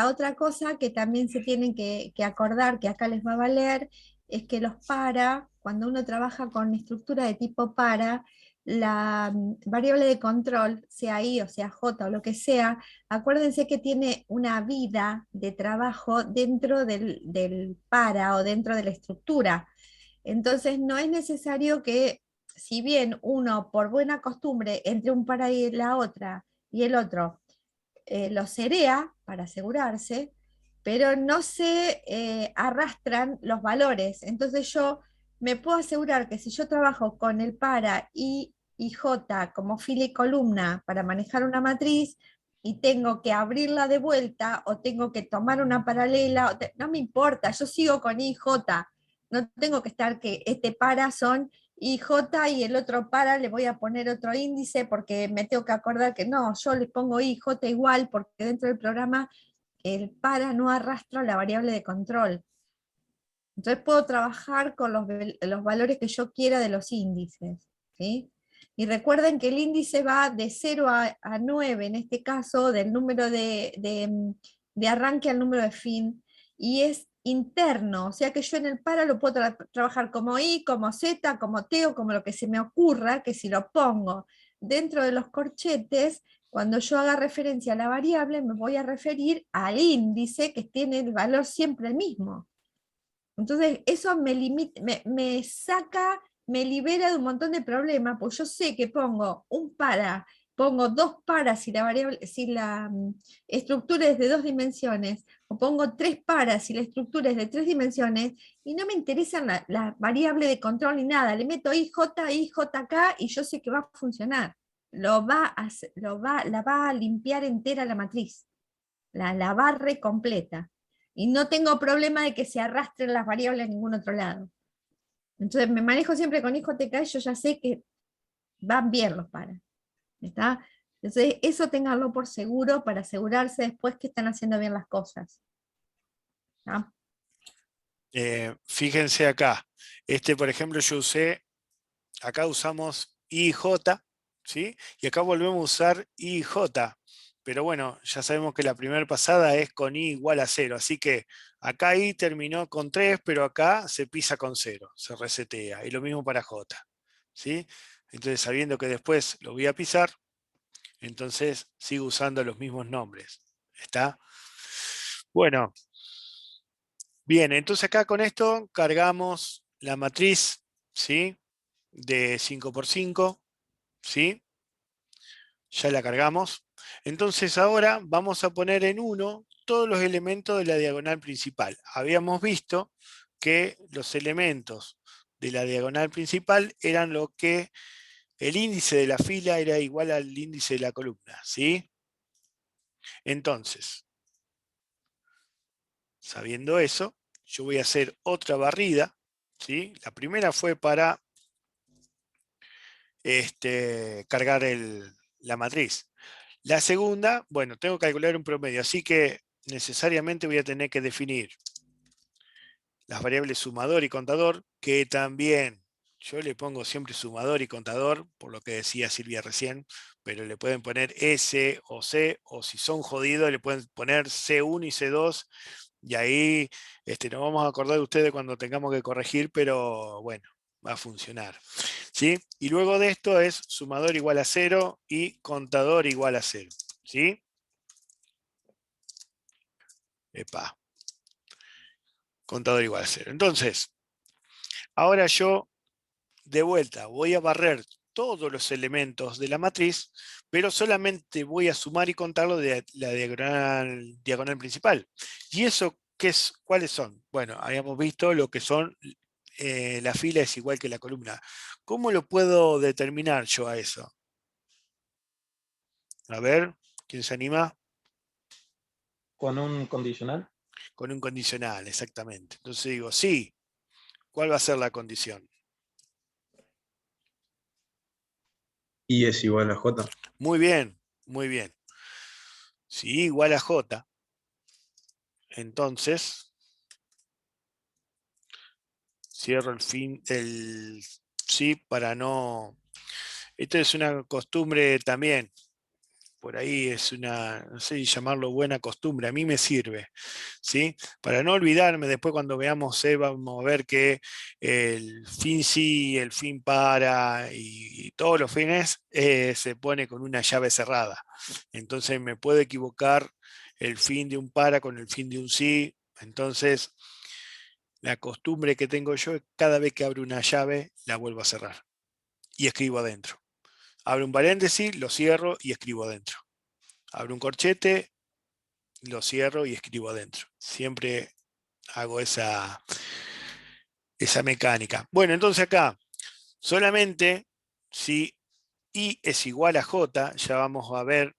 S3: otra cosa que también se tienen que acordar, que acá les va a valer, es que los para, cuando uno trabaja con estructura de tipo para, la variable de control, sea I o sea J o lo que sea, acuérdense que tiene una vida de trabajo dentro del para o dentro de la estructura. Entonces no es necesario que, si bien uno por buena costumbre entre un para y la otra y el otro, los cerea para asegurarse, pero no se arrastran los valores. Entonces yo me puedo asegurar que si yo trabajo con el para I y J como fila y columna para manejar una matriz y tengo que abrirla de vuelta o tengo que tomar una paralela, no me importa, yo sigo con I y J. No tengo que estar que este para son y J y el otro para le voy a poner otro índice porque me tengo que acordar que no, yo le pongo I, J igual porque dentro del programa el para no arrastra la variable de control. Entonces puedo trabajar con los valores que yo quiera de los índices, ¿sí? Y recuerden que el índice va de 0 a 9, en este caso, del número de arranque al número de fin, y es interno, o sea que yo en el para lo puedo trabajar como I, como Z, como T o como lo que se me ocurra, que si lo pongo dentro de los corchetes, cuando yo haga referencia a la variable, me voy a referir al índice que tiene el valor siempre el mismo. Entonces, eso me saca, me libera de un montón de problemas, pues yo sé que pongo un para, pongo 2 paras si la variable, si la estructura es de 2 dimensiones, o pongo 3 paras si la estructura es de 3 dimensiones, y no me interesan la variable de control ni nada. Le meto IJ, acá, y yo sé que va a funcionar. La va a limpiar entera la matriz, la barre completa. Y no tengo problema de que se arrastren las variables a ningún otro lado. Entonces me manejo siempre con IJTK y yo ya sé que van bien los paras. ¿Está? Entonces eso ténganlo por seguro para asegurarse después que están haciendo bien las cosas. ¿Está?
S1: Fíjense acá, por ejemplo yo acá usamos IJ, ¿sí? Y acá volvemos a usar IJ, pero bueno, ya sabemos que la primera pasada es con I igual a 0, así que acá I terminó con 3, pero acá se pisa con 0, se resetea, y lo mismo para J, ¿sí? Entonces, sabiendo que después lo voy a pisar, entonces sigo usando los mismos nombres, ¿está? Bueno, bien, entonces acá con esto cargamos la matriz, ¿sí? De 5×5, ¿sí? Ya la cargamos. Entonces ahora vamos a poner en 1 todos los elementos de la diagonal principal. Habíamos visto que los elementos de la diagonal principal eran lo que el índice de la fila era igual al índice de la columna, ¿sí? Entonces, sabiendo eso, yo voy a hacer otra barrida, ¿sí? La primera fue para cargar la matriz. La segunda, bueno, tengo que calcular un promedio, así que necesariamente voy a tener que definir las variables sumador y contador, que también yo le pongo siempre sumador y contador, por lo que decía Silvia recién, pero le pueden poner S o C, o si son jodidos le pueden poner C1 y C2, y ahí nos vamos a acordar de ustedes cuando tengamos que corregir, pero bueno, va a funcionar. ¿Sí? Y luego de esto es sumador igual a 0 y contador igual a 0. ¿Sí? Epa. Contador igual a 0. Entonces, ahora yo de vuelta voy a barrer todos los elementos de la matriz, pero solamente voy a sumar y contarlo de la diagonal principal. ¿Y eso cuáles son? Bueno, habíamos visto lo que son, la fila es igual que la columna. ¿Cómo lo puedo determinar yo a eso? A ver, ¿quién se anima?
S5: Con un condicional.
S1: Con un condicional, exactamente. Entonces digo, sí, ¿cuál va a ser la condición?
S2: Y es igual a J.
S1: Muy bien, muy bien. Si igual a J, entonces cierro el sí para no... Esto es una costumbre también. Por ahí es una, no sé si llamarlo buena costumbre, a mí me sirve, ¿sí? Para no olvidarme, después cuando veamos C, vamos a ver que el fin sí, el fin para y todos los fines se pone con una llave cerrada. Entonces me puedo equivocar el fin de un para con el fin de un sí. Entonces la costumbre que tengo yo es cada vez que abro una llave, la vuelvo a cerrar y escribo adentro. Abro un paréntesis, lo cierro y escribo adentro. Abro un corchete, lo cierro y escribo adentro. Siempre hago esa mecánica. Bueno, entonces acá, solamente si I es igual a J, ya vamos a ver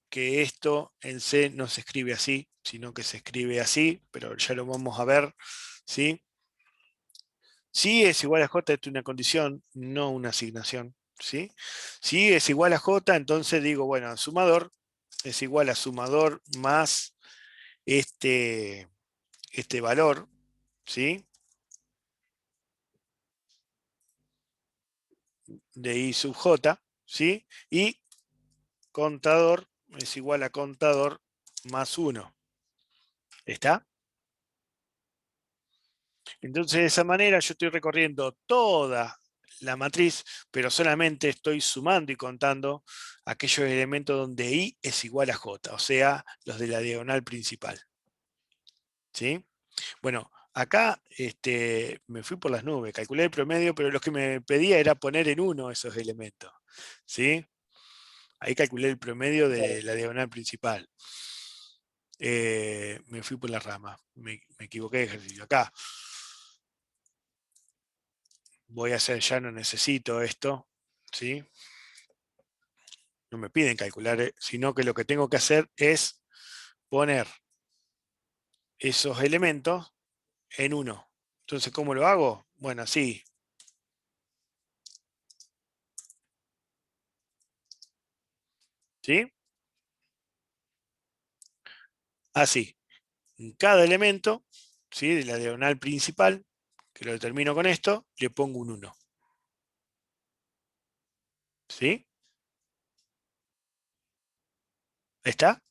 S1: que esto en C no se escribe así, sino que se escribe así, pero ya lo vamos a ver, ¿sí? Si es igual a J, esto es una condición, no una asignación, ¿sí? Si es igual a J, entonces digo, bueno, sumador es igual a sumador más este valor, ¿sí? De I sub J, ¿sí? Y contador es igual a contador más 1. ¿Está? Entonces, de esa manera yo estoy recorriendo toda la matriz, pero solamente estoy sumando y contando aquellos elementos donde I es igual a J, o sea, los de la diagonal principal. ¿Sí? Bueno, acá me fui por las nubes, calculé el promedio, pero lo que me pedía era poner en 1 esos elementos. ¿Sí? Ahí calculé el promedio de la diagonal principal. Me fui por la rama, me equivoqué de ejercicio. Acá voy a hacer, ya no necesito esto, ¿sí? No me piden calcular, sino que lo que tengo que hacer es poner esos elementos en 1. Entonces, ¿cómo lo hago? Bueno, así. ¿Sí? Así. En cada elemento, ¿sí? De la diagonal principal, que lo determino con esto, le pongo un 1. ¿Sí? ¿Está?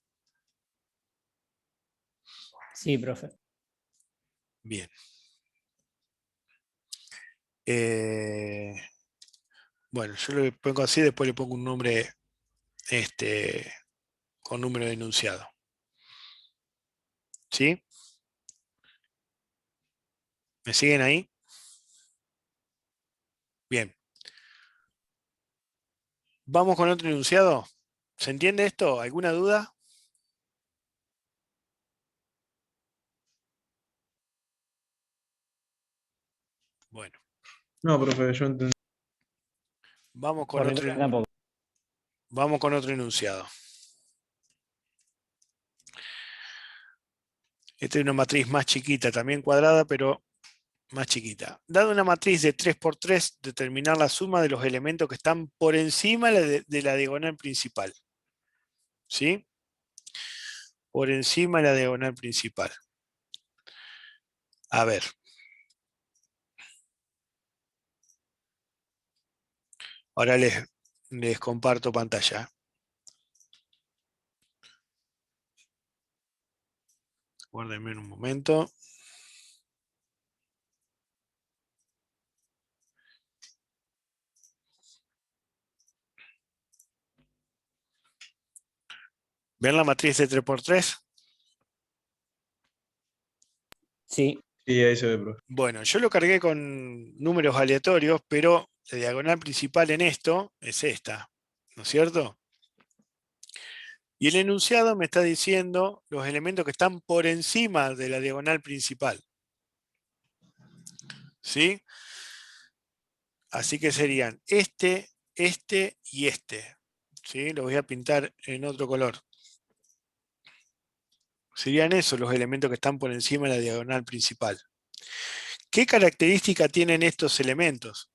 S8: Sí, profe.
S1: Bien. Bueno, yo lo pongo así, después le pongo un nombre con número de enunciado. ¿Sí? ¿Me siguen ahí? Bien. Vamos con otro enunciado. ¿Se entiende esto? ¿Alguna duda? Bueno.
S2: No, profe, yo entendí.
S1: Vamos con
S8: Por mi
S1: otro,
S8: parte tampoco.
S1: vamos con otro enunciado. Esta es una matriz más chiquita, también cuadrada, pero más chiquita. Dada una matriz de 3 por 3, determinar la suma de los elementos que están por encima de la diagonal principal. ¿Sí? Por encima de la diagonal principal. A ver. Ahora les comparto pantalla. Guárdenme un momento. ¿Ven la matriz de 3 por 3?
S8: Sí.
S2: Sí, ahí se ve, profe.
S1: Bueno, yo lo cargué con números aleatorios, pero la diagonal principal en esto es esta, ¿no es cierto? Y el enunciado me está diciendo los elementos que están por encima de la diagonal principal. ¿Sí? Así que serían este y este. ¿Sí? Lo voy a pintar en otro color. Serían esos los elementos que están por encima de la diagonal principal. ¿Qué característica tienen estos elementos?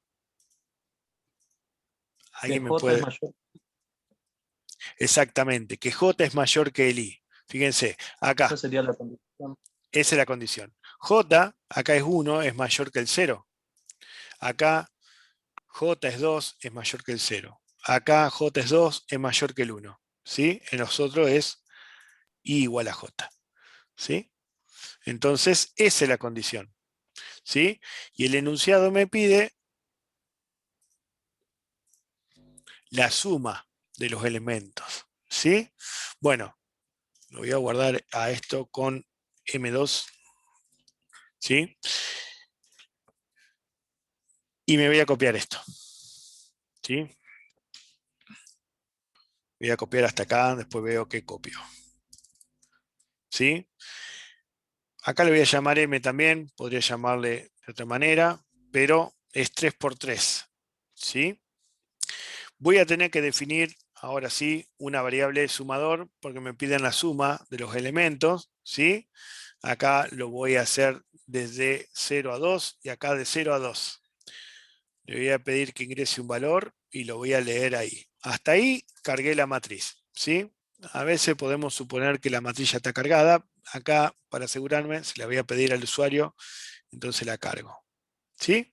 S5: Que
S1: ¿Alguien me
S5: J es
S1: puede...?
S5: mayor.
S1: Exactamente, que J es mayor que el I. Fíjense, acá,
S5: Esa sería la condición.
S1: esa es la condición. J, acá es 1, es mayor que el 0. Acá J es 2, es mayor que el 0. Acá J es 2, es mayor que el 1. ¿Sí? En nosotros es I igual a J. ¿Sí? Entonces, esa es la condición. ¿Sí? Y el enunciado me pide la suma de los elementos. ¿Sí? Bueno, lo voy a guardar a esto con M2. ¿Sí? Y me voy a copiar esto. ¿Sí? Voy a copiar hasta acá, después veo qué copio. ¿Sí? Acá le voy a llamar M también, podría llamarle de otra manera, pero es 3 por 3. ¿Sí? Voy a tener que definir, ahora sí, una variable sumador, porque me piden la suma de los elementos. ¿Sí? Acá lo voy a hacer desde 0 a 2 y acá de 0 a 2. Le voy a pedir que ingrese un valor y lo voy a leer ahí. Hasta ahí cargué la matriz. ¿Sí? A veces podemos suponer que la matriz ya está cargada. Acá, para asegurarme, se la voy a pedir al usuario, entonces la cargo. ¿Sí?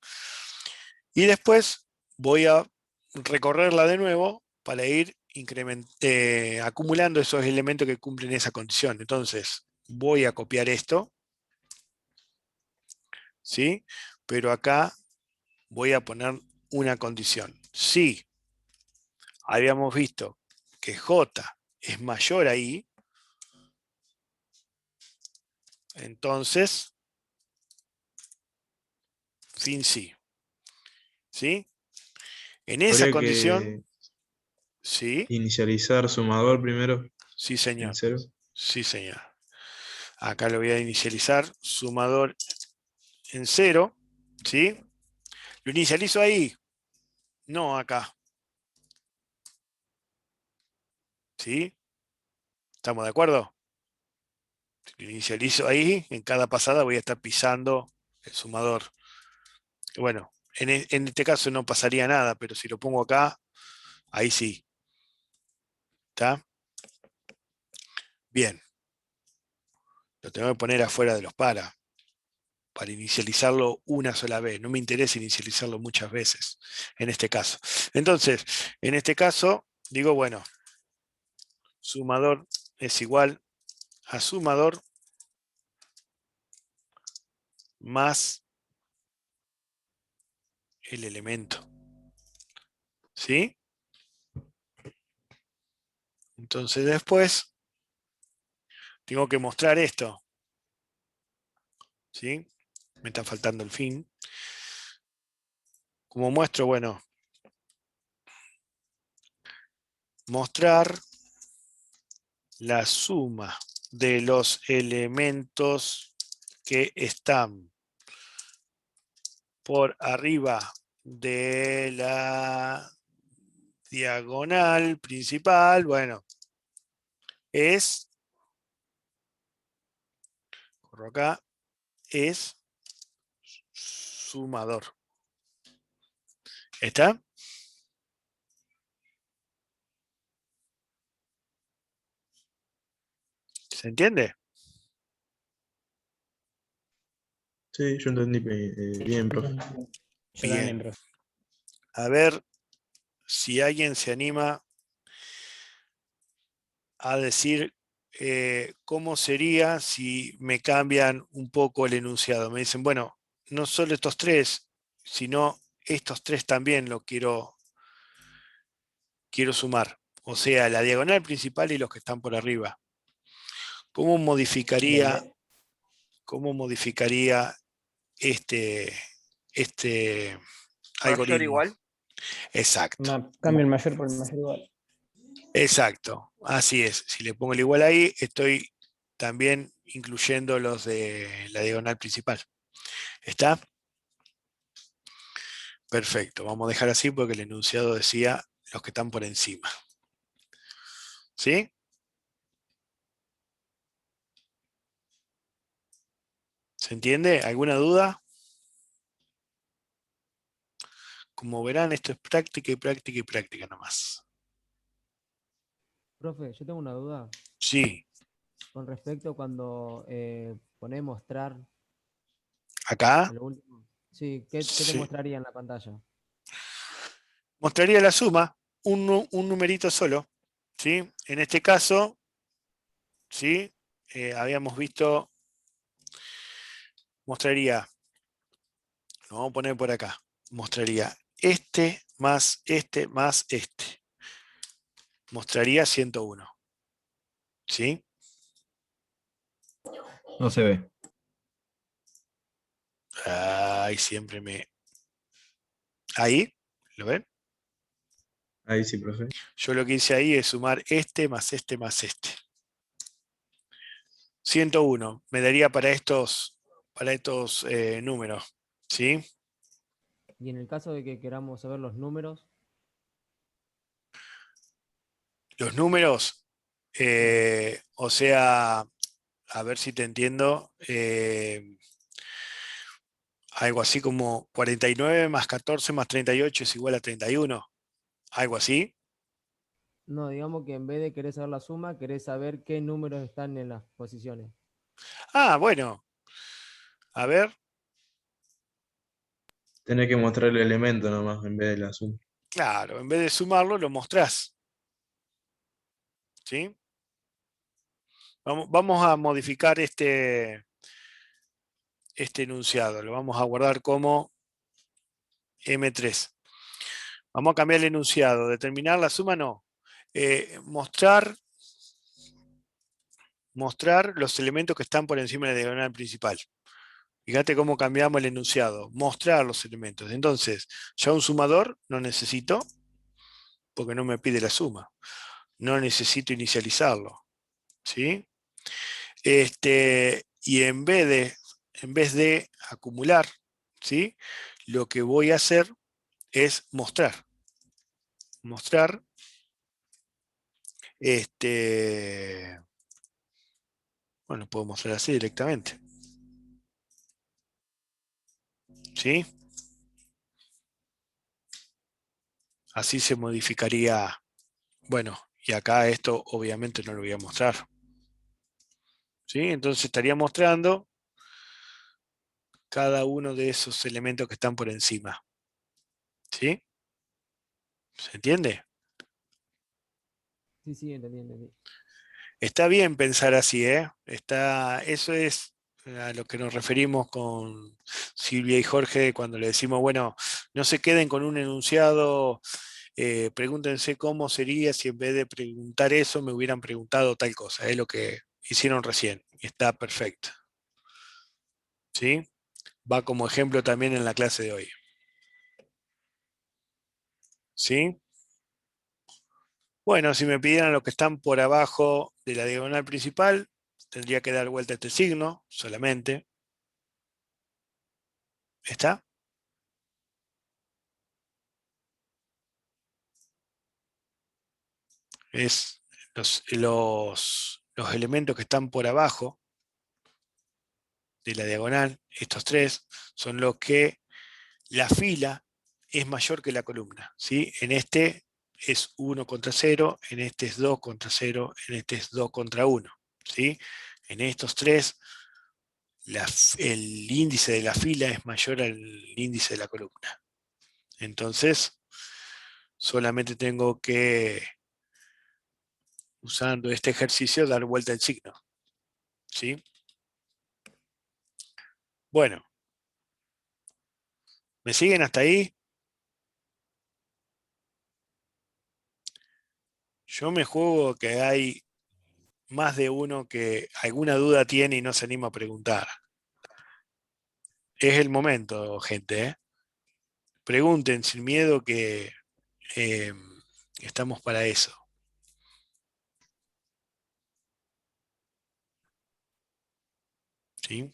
S1: Y después voy a recorrerla de nuevo para ir acumulando esos elementos que cumplen esa condición. Entonces, voy a copiar esto. ¿Sí? Pero acá voy a poner una condición. Si habíamos visto que J es mayor a I, entonces, fin sí. ¿Sí? En esa
S2: Habría
S1: condición,
S2: que
S1: sí,
S2: inicializar sumador primero
S1: sí
S2: en
S1: señor,
S2: 0.
S1: sí señor. Acá lo voy a inicializar, sumador en 0, ¿sí? ¿Lo inicializo ahí? No acá. ¿Sí? ¿Estamos de acuerdo? Si lo inicializo ahí, en cada pasada voy a estar pisando el sumador. Bueno, en este caso no pasaría nada, pero si lo pongo acá, ahí sí. ¿Está? Bien. Lo tengo que poner afuera de los para inicializarlo una sola vez. No me interesa inicializarlo muchas veces, en este caso. Entonces, en este caso, digo, bueno, sumador es igual a sumador más el elemento. ¿Sí? Entonces después tengo que mostrar esto. ¿Sí? Me está faltando el fin. Como muestro, bueno, mostrar la suma de los elementos que están por arriba de la diagonal principal, bueno, es, corro acá, es sumador. ¿Está? ¿Se entiende?
S2: Sí, yo entendí bien, profe.
S8: Yo
S1: Bien.
S8: también, profe.
S1: A ver si alguien se anima a decir cómo sería si me cambian un poco el enunciado. Me dicen, bueno, no solo estos tres, sino estos tres también lo quiero sumar. O sea, la diagonal principal y los que están por arriba. ¿Cómo modificaría este
S10: Mayor
S1: algoritmo?
S10: igual.
S1: Exacto.
S8: Cambio el mayor por el mayor igual.
S1: Exacto, así es. Si le pongo el igual ahí, estoy también incluyendo los de la diagonal principal. ¿Está? Perfecto, vamos a dejar así porque el enunciado decía los que están por encima. ¿Sí? ¿Se entiende? ¿Alguna duda? Como verán, esto es práctica y práctica y práctica nomás.
S11: Profe, yo tengo una duda
S1: Sí,
S11: con respecto a cuando pone mostrar
S1: acá.
S11: en lo último. Sí, ¿qué te
S1: Sí.
S11: mostraría en la pantalla?
S1: Mostraría la suma, un numerito solo. ¿Sí? En este caso, ¿sí? Habíamos visto, mostraría, lo vamos a poner por acá, mostraría este más este más este. Mostraría 101. ¿Sí?
S4: No se ve.
S1: Ay, siempre me... Ahí, ¿lo ven?
S2: Ahí sí, profe.
S1: Yo lo que hice ahí es sumar este más este más este. 101 me daría para estos números. ¿Sí?
S11: Y en el caso de que queramos saber los números,
S1: Los números, o sea, a ver si te entiendo, algo así como 49 más 14 más 38 es igual a 31. Algo así.
S11: no, digamos que en vez de querer saber la suma, querés saber qué números están en las posiciones.
S1: Ah, bueno. A ver.
S2: Tenés que mostrar el elemento nomás en vez de la suma.
S1: Claro, en vez de sumarlo, lo mostrás. ¿Sí? Vamos a modificar este enunciado. Lo vamos a guardar como M3. Vamos a cambiar el enunciado. Determinar la suma, no. Mostrar los elementos que están por encima de la diagonal principal. Fíjate cómo cambiamos el enunciado. Mostrar los elementos. Entonces, ya un sumador no necesito porque no me pide la suma. No necesito inicializarlo. ¿Sí? Y en vez de acumular, ¿sí? Lo que voy a hacer es mostrar. Mostrar bueno, puedo mostrar así directamente. ¿Sí? Así se modificaría. Bueno, y acá esto obviamente no lo voy a mostrar. ¿Sí? Entonces estaría mostrando cada uno de esos elementos que están por encima. ¿Sí? ¿Se entiende?
S11: Sí, sí, entendí.
S1: Está bien pensar así, ¿eh? Eso es a lo que nos referimos con Silvia y Jorge cuando le decimos, bueno, no se queden con un enunciado, pregúntense cómo sería si en vez de preguntar eso me hubieran preguntado tal cosa. Es lo que hicieron recién. Y está perfecto. ¿Sí? Va como ejemplo también en la clase de hoy. ¿Sí? Bueno, si me pidieran los que están por abajo de la diagonal principal, tendría que dar vuelta a este signo solamente. ¿Está? Es los elementos que están por abajo de la diagonal, estos tres, son los que la fila es mayor que la columna, ¿sí? En este es 1 contra 0, en este es 2 contra 0, en este es 2 contra 1, ¿sí? En estos tres, el índice de la fila es mayor al índice de la columna. Entonces, solamente tengo que, usando este ejercicio, dar vuelta el signo, ¿sí? Bueno. ¿Me siguen hasta ahí? Yo me juego que hay más de uno que alguna duda tiene y no se anima a preguntar. Es el momento, gente, ¿eh? Pregunten sin miedo que estamos para eso. ¿Sí?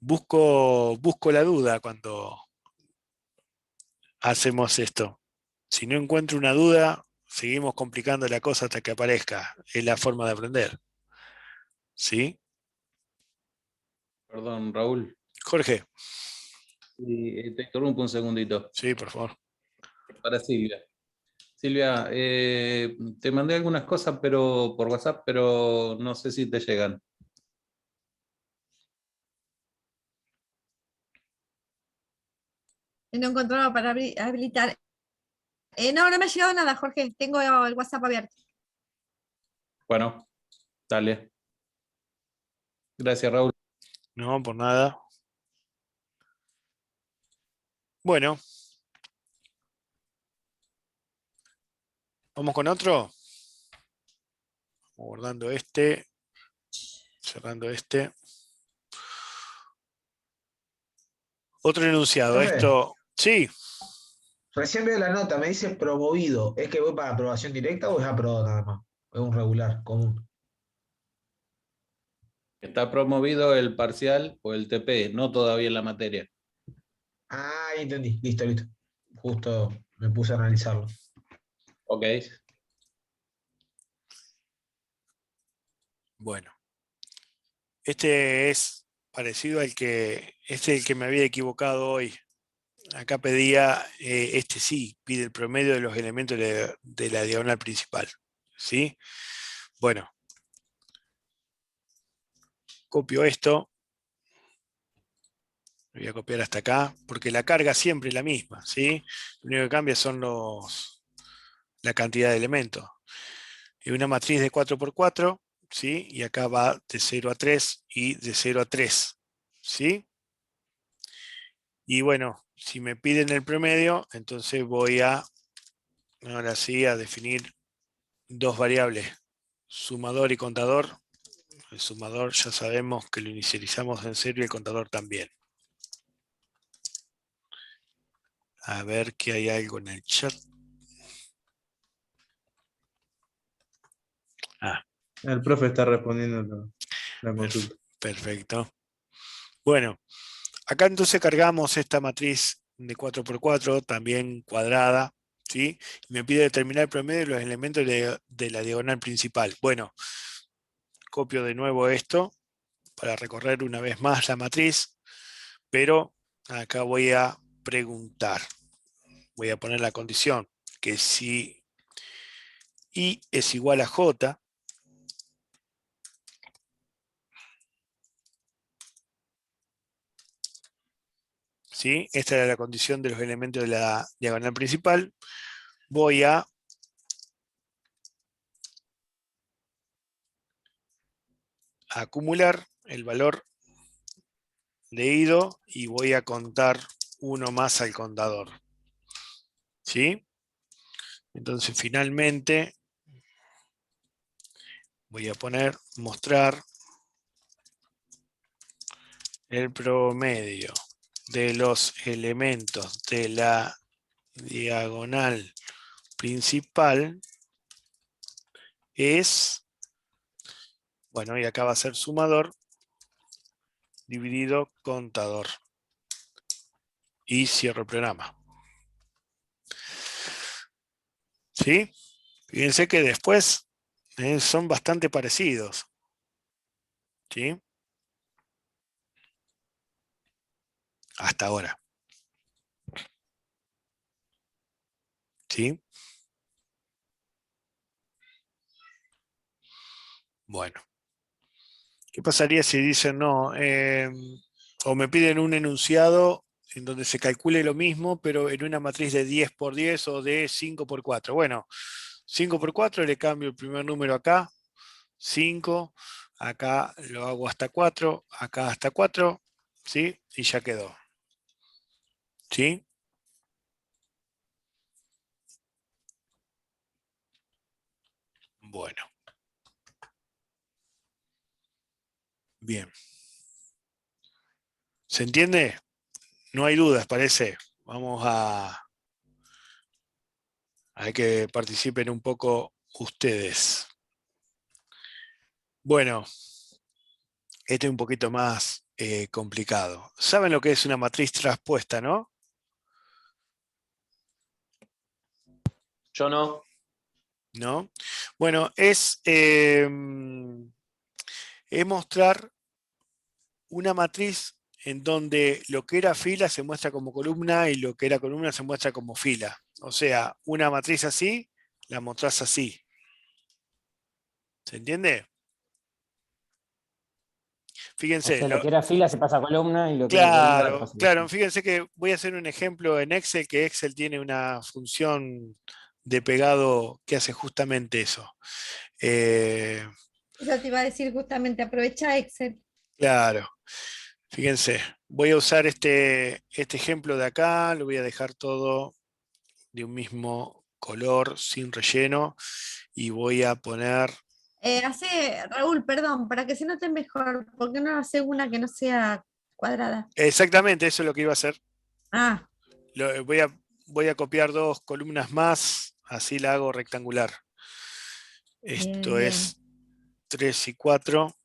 S1: Busco la duda cuando hacemos esto. Si no encuentro una duda, seguimos complicando la cosa hasta que aparezca. Es la forma de aprender. ¿Sí?
S4: Perdón, Raúl.
S1: Jorge.
S4: Te interrumpo un segundito.
S1: Sí, por favor.
S4: Para Silvia. Silvia, te mandé algunas cosas pero por WhatsApp, pero no sé si te llegan.
S3: No encontraba para habilitar. No, no me ha llegado nada, Jorge. Tengo el WhatsApp abierto.
S4: Bueno, dale. Gracias, Raúl.
S1: No, por nada. Bueno. Vamos con otro. Guardando este. Cerrando este. Otro enunciado.
S6: Profe.
S1: Esto. Sí.
S6: Recién veo la nota, me dice promovido. ¿Es que voy para aprobación directa o es aprobado nada más? Es un regular común.
S4: Está promovido el parcial o el TP, no todavía en la materia.
S6: Ah, ya entendí. Listo, listo. Justo me puse a analizarlo.
S4: Ok.
S1: Bueno. Este es parecido al que. Este es el que me había equivocado hoy. Acá pedía. Este sí, pide el promedio de los elementos de la diagonal principal. ¿Sí? Bueno. Copio esto. Voy a copiar hasta acá, porque la carga siempre es la misma, ¿sí? Lo único que cambia son la cantidad de elementos. Es una matriz de 4×4, ¿sí? Y acá va de 0 a 3 y de 0 a 3, ¿sí? Y bueno, si me piden el promedio, entonces voy a, ahora sí, a definir dos variables, sumador y contador. El sumador ya sabemos que lo inicializamos en 0 y el contador también. A ver que hay algo en el chat.
S2: El profe está respondiendo la consulta.
S1: Perfecto. Bueno, acá entonces cargamos esta matriz de 4×4, también cuadrada, ¿sí? Y me pide determinar el promedio de los elementos de la diagonal principal. Bueno, copio de nuevo esto para recorrer una vez más la matriz, pero acá voy a preguntar. Voy a poner la condición que si I es igual a J, ¿sí? Esta era la condición de los elementos de la diagonal principal. Voy a acumular el valor leído y voy a contar uno más al contador. ¿Sí? Entonces finalmente voy a poner mostrar el promedio de los elementos de la diagonal principal es, bueno, y acá va a ser sumador dividido contador. Y cierro el programa. ¿Sí? Fíjense que después son bastante parecidos. ¿Sí? hasta ahora. ¿Sí? Bueno. ¿Qué pasaría si dicen no? O me piden un enunciado en donde se calcule lo mismo, pero en una matriz de 10 por 10 o de 5 por 4. Bueno, 5 por 4 le cambio el primer número acá, 5, acá lo hago hasta 4, acá hasta 4, ¿sí? Y ya quedó. ¿Sí? Bueno. Bien. ¿Se entiende? No hay dudas, parece. Vamos a que participen un poco ustedes. Bueno, este es un poquito más complicado. ¿Saben lo que es una matriz traspuesta, no?
S5: Yo no.
S1: ¿No? Bueno, es mostrar una matriz en donde lo que era fila se muestra como columna y lo que era columna se muestra como fila. O sea, una matriz así, la mostrás así. ¿Se entiende?
S8: O
S1: Fíjense.
S8: sea, lo que era fila se pasa a columna y lo que era columna se
S1: Claro,
S8: pasa a
S1: claro.
S8: fila.
S1: Fíjense que voy a hacer un ejemplo en Excel, que Excel tiene una función de pegado que hace justamente eso.
S3: Eso te iba a decir justamente, aprovecha Excel.
S1: Claro, fíjense, voy a usar este ejemplo de acá, lo voy a dejar todo de un mismo color, sin relleno, y voy a poner...
S3: Raúl, perdón, para que se note mejor, ¿por qué no hace una que no sea cuadrada?
S1: Exactamente, eso es lo que iba a hacer.
S3: Ah,
S1: Voy a copiar 2 columnas más, así la hago rectangular. Esto
S3: bien.
S1: es 3 y 4.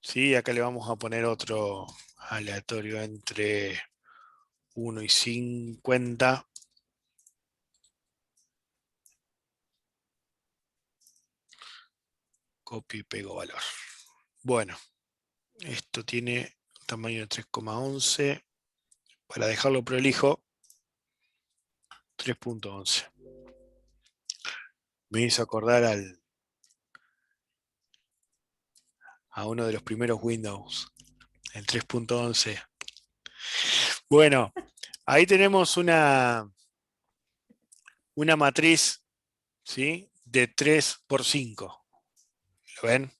S1: Sí, acá le vamos a poner otro aleatorio entre 1 y 50. Copio y pego valor. Bueno, esto tiene un tamaño de 3,11. Para dejarlo prolijo, 3,11. Me hizo acordar a uno de los primeros Windows, el 3,11. Bueno, ahí tenemos una matriz, ¿sí? De 3 por 5. ¿Lo ven?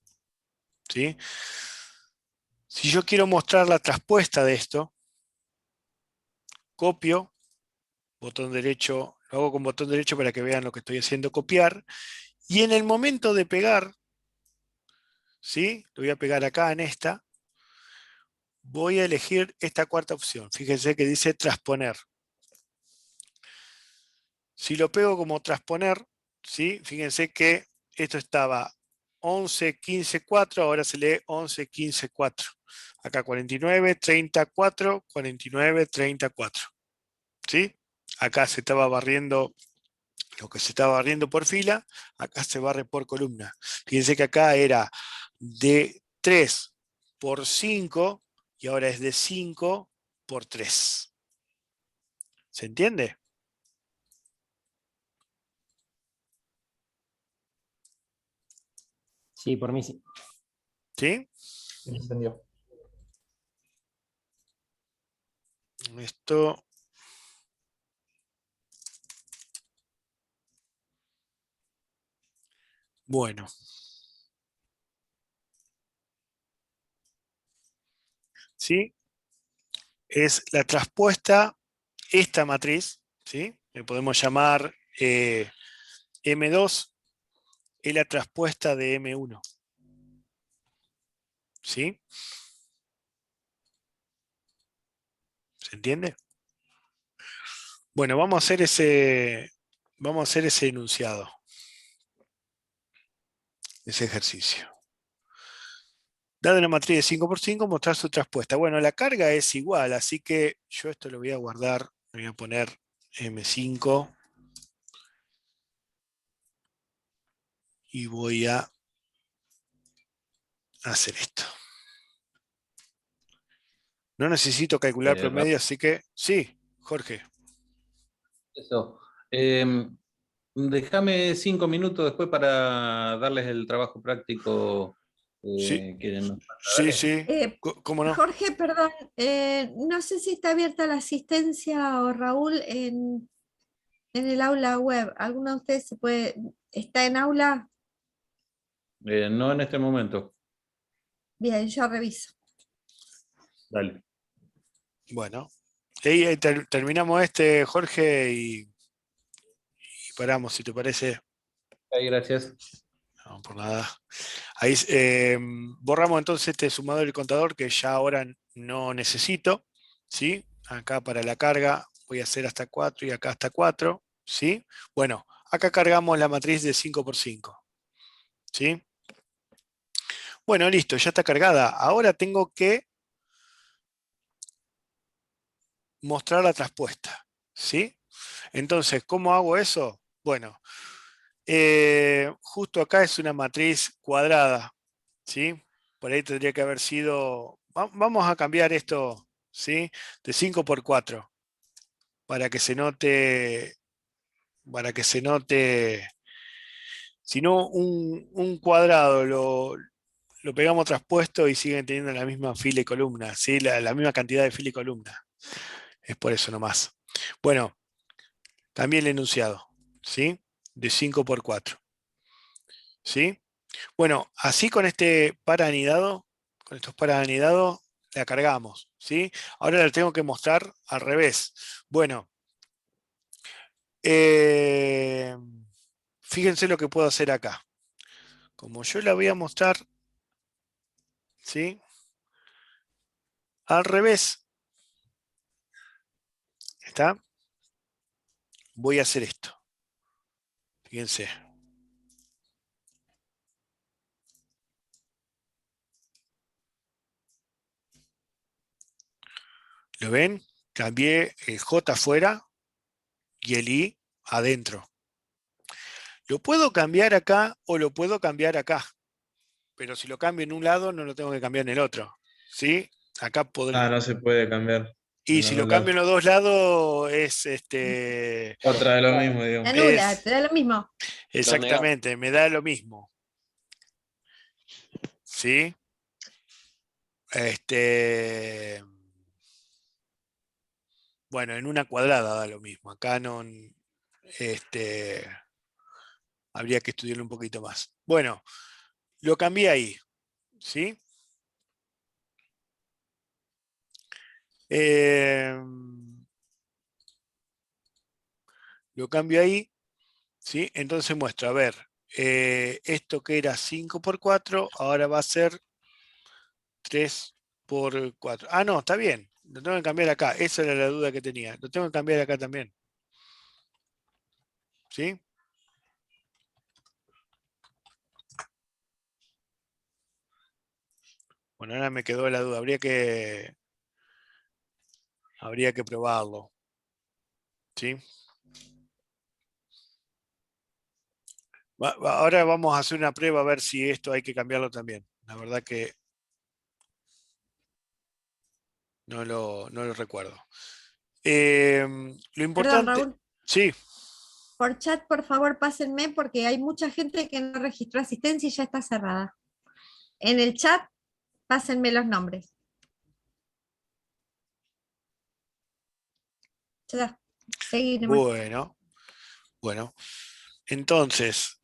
S1: ¿Sí? Si yo quiero mostrar la traspuesta de esto, copio, botón derecho, lo hago con botón derecho para que vean lo que estoy haciendo, copiar, y en el momento de pegar, ¿sí? Lo voy a pegar acá en esta, voy a elegir esta cuarta opción. Fíjense que dice transponer. Si lo pego como transponer, ¿sí? Fíjense que esto estaba 11, 15, 4, ahora se lee 11, 15, 4. Acá 49, 34, 49, 34. ¿Sí? Acá se estaba barriendo lo que se estaba barriendo por fila, acá se barre por columna. Fíjense que acá era de 3 por 5 y ahora es de 5 por 3. ¿Se entiende?
S8: Sí, por mí sí.
S1: ¿Sí?
S5: Me entendió.
S1: Esto... Bueno. ¿Sí? Es la traspuesta, esta matriz, ¿sí? Le podemos llamar M2, es la traspuesta de M1. ¿Sí? ¿Se entiende? Bueno, vamos a hacer ese enunciado, ese ejercicio. Dada una matriz de 5 por 5, mostrar su traspuesta. Bueno, la carga es igual, así que yo esto lo voy a guardar, voy a poner M5 y voy a hacer esto. No necesito calcular promedio, así que sí, Jorge.
S4: Eso. Déjame 5 minutos después para darles el trabajo práctico
S1: Sí,
S4: que nos falta.
S1: sí,
S4: Dale.
S1: sí. ¿Cómo no?
S3: Jorge, perdón, no sé si está abierta la asistencia o Raúl en el aula web. ¿Alguno de ustedes está en aula?
S4: No en este momento.
S3: Bien, yo reviso.
S4: Dale.
S1: Bueno, ahí terminamos Jorge, y paramos, si te parece.
S4: Ahí, gracias.
S1: No, por nada. Ahí borramos entonces este sumador y contador que ya ahora no necesito, ¿sí? Acá para la carga voy a hacer hasta 4 y acá hasta 4, ¿sí? Bueno, acá cargamos la matriz de 5 por 5, ¿sí? Bueno, listo, ya está cargada. Ahora tengo que mostrar la traspuesta, ¿sí? Entonces, ¿cómo hago eso? Bueno, justo acá es una matriz cuadrada, ¿sí? Por ahí tendría que haber sido... Vamos a cambiar esto, ¿sí? De 5 por 4, para que se note... Si no, un cuadrado lo pegamos traspuesto y siguen teniendo la misma fila y columna, ¿sí? La misma cantidad de fila y columna. Es por eso nomás. Bueno, también el enunciado, ¿sí? De 5 por 4, ¿sí? Bueno, así con este par anidado, con estos pares anidados, la cargamos, ¿sí? Ahora la tengo que mostrar al revés. Bueno, fíjense lo que puedo hacer acá. Como yo la voy a mostrar, ¿sí? Al revés, ¿está? Voy a hacer esto. Fíjense. ¿Lo ven? Cambié el J afuera y el I adentro. Lo puedo cambiar acá o lo puedo cambiar acá. Pero si lo cambio en un lado, no lo tengo que cambiar en el otro. ¿Sí? Acá podría.
S2: No se puede cambiar
S1: Y
S2: en los
S1: si
S2: dos
S1: lo cambio
S2: lados.
S1: en los dos lados, es
S2: Otra de lo mismo, digamos.
S3: Anula, te da lo mismo.
S1: exactamente, me da lo mismo. ¿Sí? Bueno, en una cuadrada da lo mismo. Acá no. Habría que estudiarlo un poquito más. Bueno, lo cambié ahí. ¿Sí? Lo cambio ahí. ¿Sí? Entonces muestro, a ver, esto que era 5 por 4, ahora va a ser 3 por 4. Ah, no, está bien. Lo tengo que cambiar acá. Esa era la duda que tenía. Lo tengo que cambiar acá también. ¿Sí? Bueno, ahora me quedó la duda. Habría que probarlo. ¿Sí? Ahora vamos a hacer una prueba a ver si esto hay que cambiarlo también. La verdad que no lo recuerdo. Lo
S3: Perdón,
S1: importante...
S3: Raúl.
S1: Sí.
S3: Por chat, por favor, pásenme porque hay mucha gente que no registró asistencia y ya está cerrada. En el chat, pásenme los nombres. Ya, seguí nomás.
S1: Bueno. Entonces,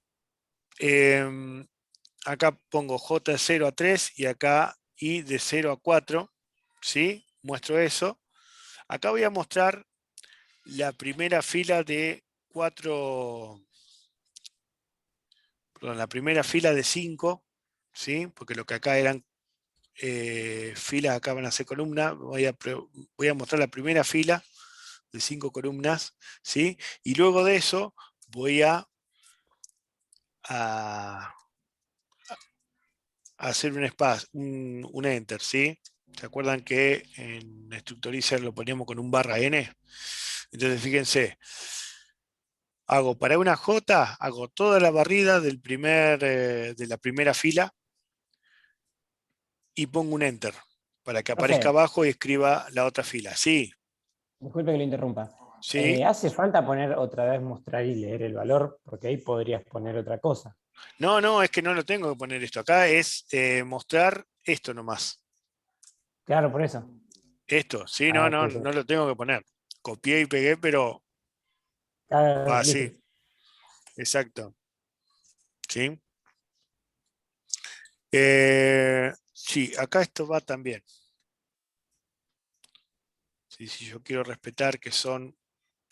S1: acá pongo J de 0 a 3 y acá I de 0 a 4. ¿Sí? Muestro eso. Acá voy a mostrar la primera fila de 4... Perdón, la primera fila de 5. ¿Sí? Porque lo que acá eran filas, acá van a ser columnas. Voy a mostrar la primera fila de 5 columnas. ¿Sí? Y luego de eso voy a hacer un espacio, un enter, ¿sí? ¿Se acuerdan que en Structorizer lo poníamos con un /n? Entonces, fíjense, hago para una J, hago toda la barrida de la primera fila y pongo un enter para que aparezca
S8: Profe.
S1: abajo y escriba la otra fila. Sí,
S8: Disculpe que lo interrumpa.
S1: sí.
S8: ¿Hace falta poner otra vez mostrar y leer el valor? Porque ahí podrías poner otra cosa.
S1: No, es que no lo tengo que poner esto. Acá es mostrar esto nomás.
S8: Claro, por eso.
S1: Esto, sí,
S8: Ah,
S1: no
S8: ok.
S1: lo tengo que poner. Copié y pegué, pero
S8: Ah,
S1: va
S8: listo.
S1: así. Exacto. ¿Sí? Sí, acá esto va también. Sí, si yo quiero respetar que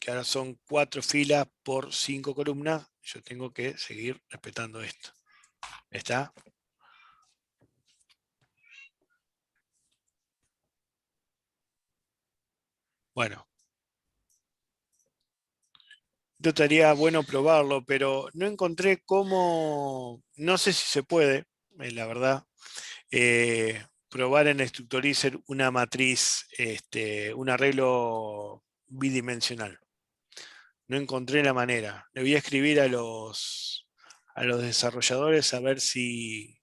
S1: ahora son 4 filas por 5 columnas, yo tengo que seguir respetando esto. ¿Está? Bueno. Esto estaría bueno probarlo, pero no encontré cómo, no sé si se puede, la verdad, probar en Structurizr una matriz, un arreglo bidimensional. No encontré la manera. Le voy a escribir a los desarrolladores a ver si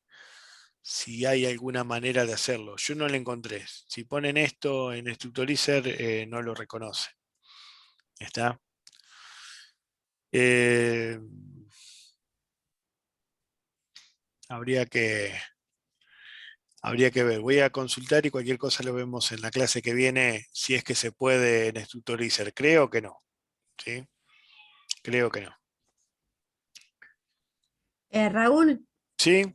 S1: hay alguna manera de hacerlo. Yo no la encontré. Si ponen esto en Structurizr, no lo reconoce. ¿Está? Habría que ver. Voy a consultar y cualquier cosa lo vemos en la clase que viene, si es que se puede en Structurizr. Creo que no. ¿Sí? Creo que no.
S3: Raúl,
S1: ¿Sí?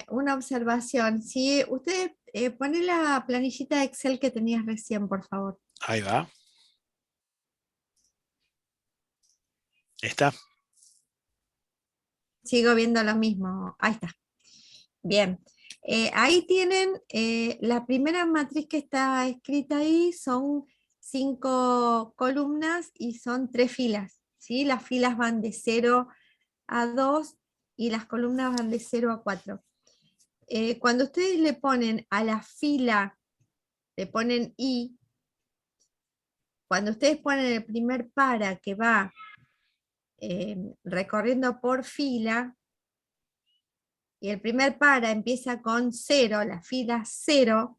S3: una observación. Si usted pone la planillita de Excel que tenías recién, por favor.
S1: Ahí va. ¿Está?
S3: Sigo viendo lo mismo. Ahí está. Bien. Ahí tienen la primera matriz que está escrita ahí, son 5 columnas y son 3 filas. ¿Sí? Las filas van de 0 a 2 y las columnas van de 0 a 4. Cuando ustedes le ponen a la fila, le ponen I, cuando ustedes ponen el primer para que va recorriendo por fila, y el primer para empieza con 0, la fila 0,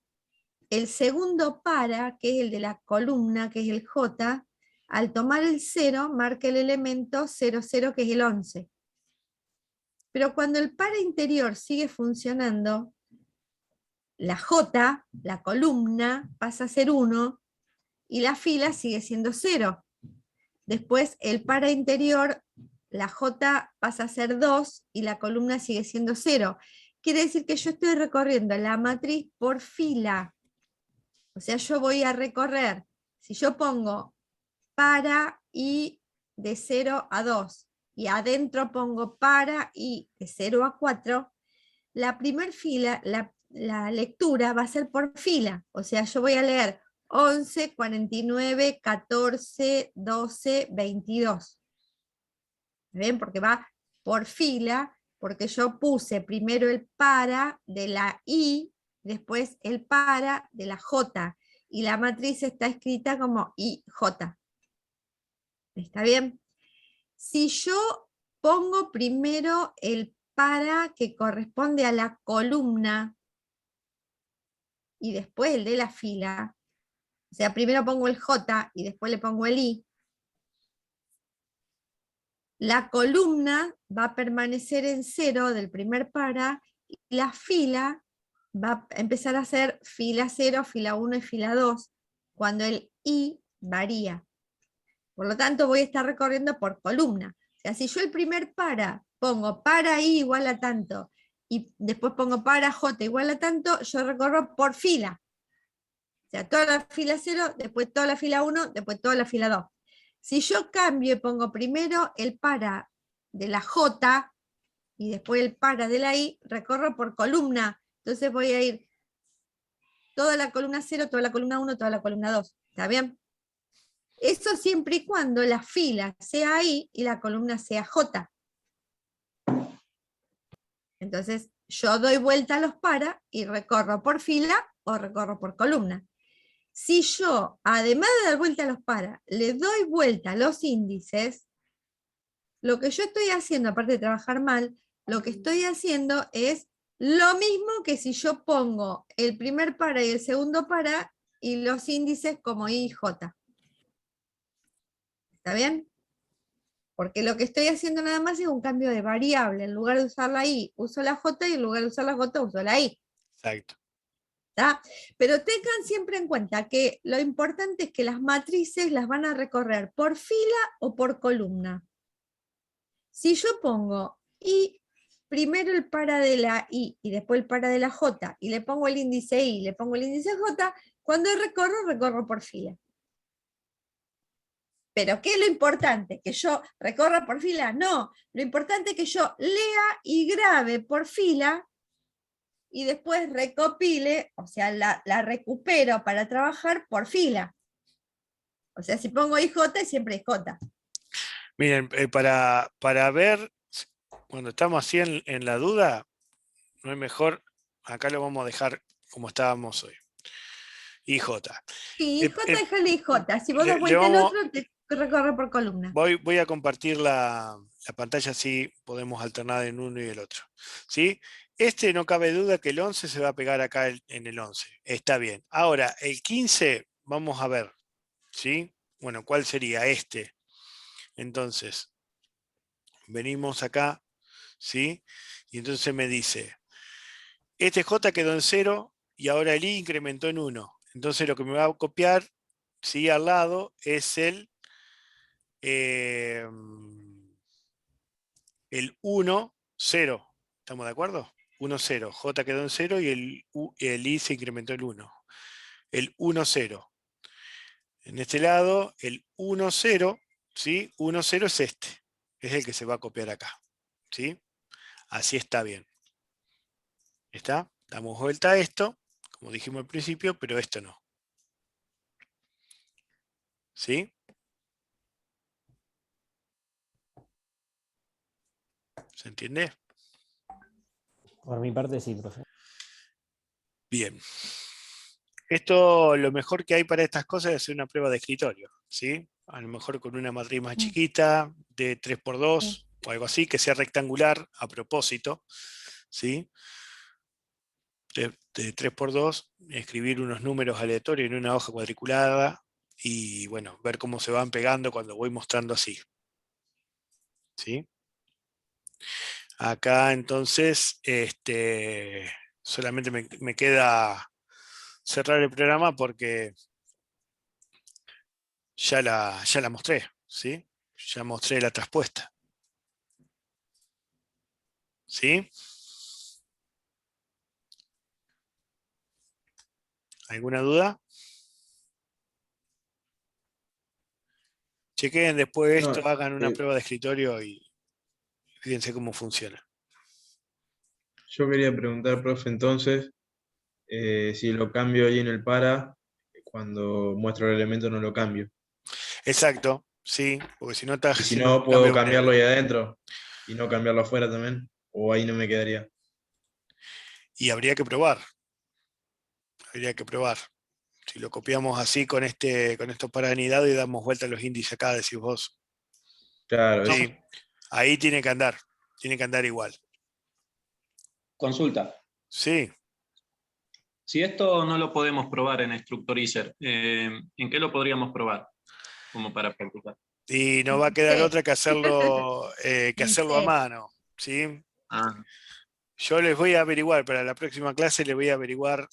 S3: el segundo para, que es el de la columna, que es el J, al tomar el 0, marca el elemento 0, 0, que es el 11. Pero cuando el para interior sigue funcionando, la J, la columna, pasa a ser 1 y la fila sigue siendo 0. Después el para interior, la J pasa a ser 2 y la columna sigue siendo 0. Quiere decir que yo estoy recorriendo la matriz por fila. O sea, yo voy a recorrer, si yo pongo para y de 0 a 2 y adentro pongo para y de 0 a 4, la primer fila, la lectura va a ser por fila. O sea, yo voy a leer 11, 49, 14, 12, 22. ¿Ven? Porque va por fila, porque yo puse primero el para de la I, después el para de la J, y la matriz está escrita como IJ. ¿Está bien? Si yo pongo primero el para que corresponde a la columna y después el de la fila, o sea, primero pongo el J y después le pongo el I, la columna va a permanecer en 0 del primer para y la fila va a empezar a ser fila 0, fila 1 y fila 2, cuando el I varía. Por lo tanto, voy a estar recorriendo por columna. O sea, si yo el primer para pongo para I igual a tanto y después pongo para J igual a tanto, yo recorro por fila. O sea, toda la fila 0, después toda la fila 1, después toda la fila 2. Si yo cambio y pongo primero el para de la J y después el para de la I, recorro por columna. Entonces voy a ir toda la columna 0, toda la columna 1, toda la columna 2. ¿Está bien? Eso siempre y cuando la fila sea I y la columna sea J. Entonces yo doy vuelta a los para y recorro por fila o recorro por columna. Si yo, además de dar vuelta a los para, le doy vuelta a los índices, lo que yo estoy haciendo, aparte de trabajar mal, lo que estoy haciendo es Lo mismo que si yo pongo el primer para y el segundo para y los índices como I y J. ¿Está bien? Porque lo que estoy haciendo nada más es un cambio de variable. En lugar de usar la I, uso la J, y en lugar de usar la J, uso la I.
S1: Exacto.
S3: ¿Tá? Pero tengan siempre en cuenta que lo importante es que las matrices las van a recorrer por fila o por columna. Si yo pongo I, primero el para de la I y después el para de la J, y le pongo el índice I y le pongo el índice J, cuando recorro por fila. ¿Pero qué es lo importante? ¿Que yo recorra por fila? No, lo importante es que yo lea y grabe por fila y después recopile, o sea, la recupero para trabajar por fila. O sea, si pongo IJ, siempre IJ.
S1: Miren, para ver, cuando estamos así en la duda, no es mejor, acá lo vamos a dejar como estábamos hoy. IJ.
S3: Sí, IJ, déjale IJ. Si vos
S1: le-
S3: das
S1: le
S3: vuelta el
S1: vamos-
S3: otro, te recorre por columna.
S1: Voy a compartir la pantalla, así podemos alternar en uno y el otro. ¿Sí? Este no cabe duda que el 11 se va a pegar acá en el 11. Está bien. Ahora, el 15, vamos a ver. ¿Sí? Bueno, ¿cuál sería este? Entonces, venimos acá, ¿sí? Y entonces me dice, este J quedó en 0 y ahora el I incrementó en 1. Entonces lo que me va a copiar, ¿sí? Al lado es el 1, 0. ¿Estamos de acuerdo? 1, 0. J quedó en 0 y el I se incrementó en 1. El 1, 0. En este lado, el 1, 0, ¿sí? 1, 0 es este. Es el que se va a copiar acá. ¿Sí? Así está bien. ¿Está? Damos vuelta a esto, como dijimos al principio, pero esto no. ¿Sí? ¿Se entiende?
S8: Por mi parte sí, profe.
S1: Bien. Esto, lo mejor que hay para estas cosas es hacer una prueba de escritorio, ¿sí? A lo mejor con una matriz más chiquita, de 3×2, o algo así, que sea rectangular a propósito, ¿sí? De 3×2, escribir unos números aleatorios en una hoja cuadriculada y, bueno, ver cómo se van pegando cuando voy mostrando así. ¿Sí? Acá, entonces, solamente me queda cerrar el programa porque ya la mostré, ¿sí? Ya mostré la traspuesta. ¿Sí? ¿Alguna duda? Chequen después
S2: No,
S1: esto, hagan una prueba de escritorio y fíjense cómo funciona.
S2: yo quería preguntar, profe, entonces, si lo cambio ahí en el para, cuando muestro el elemento no lo cambio.
S1: Exacto, sí, porque si no estás
S2: Y si
S1: haciendo
S2: no,
S1: un cambio
S2: puedo cambiarlo
S1: binario.
S2: ahí adentro y no cambiarlo afuera también, o ahí no me quedaría.
S1: Y habría que probar. Habría que probar. Si lo copiamos así con estos para anidado y damos vuelta a los índices acá, decís vos.
S2: Claro, eso.
S1: Sí, ahí tiene que andar igual.
S4: Consulta.
S1: Sí,
S5: Si esto no lo podemos probar en Structorizer, ¿en qué lo podríamos probar? Como para practicar.
S1: y no va a quedar
S3: Sí.
S1: otra que hacerlo, a
S3: Sí.
S1: mano, ¿sí?
S5: Ah,
S1: Yo les voy a averiguar, para la próxima clase les voy a averiguar.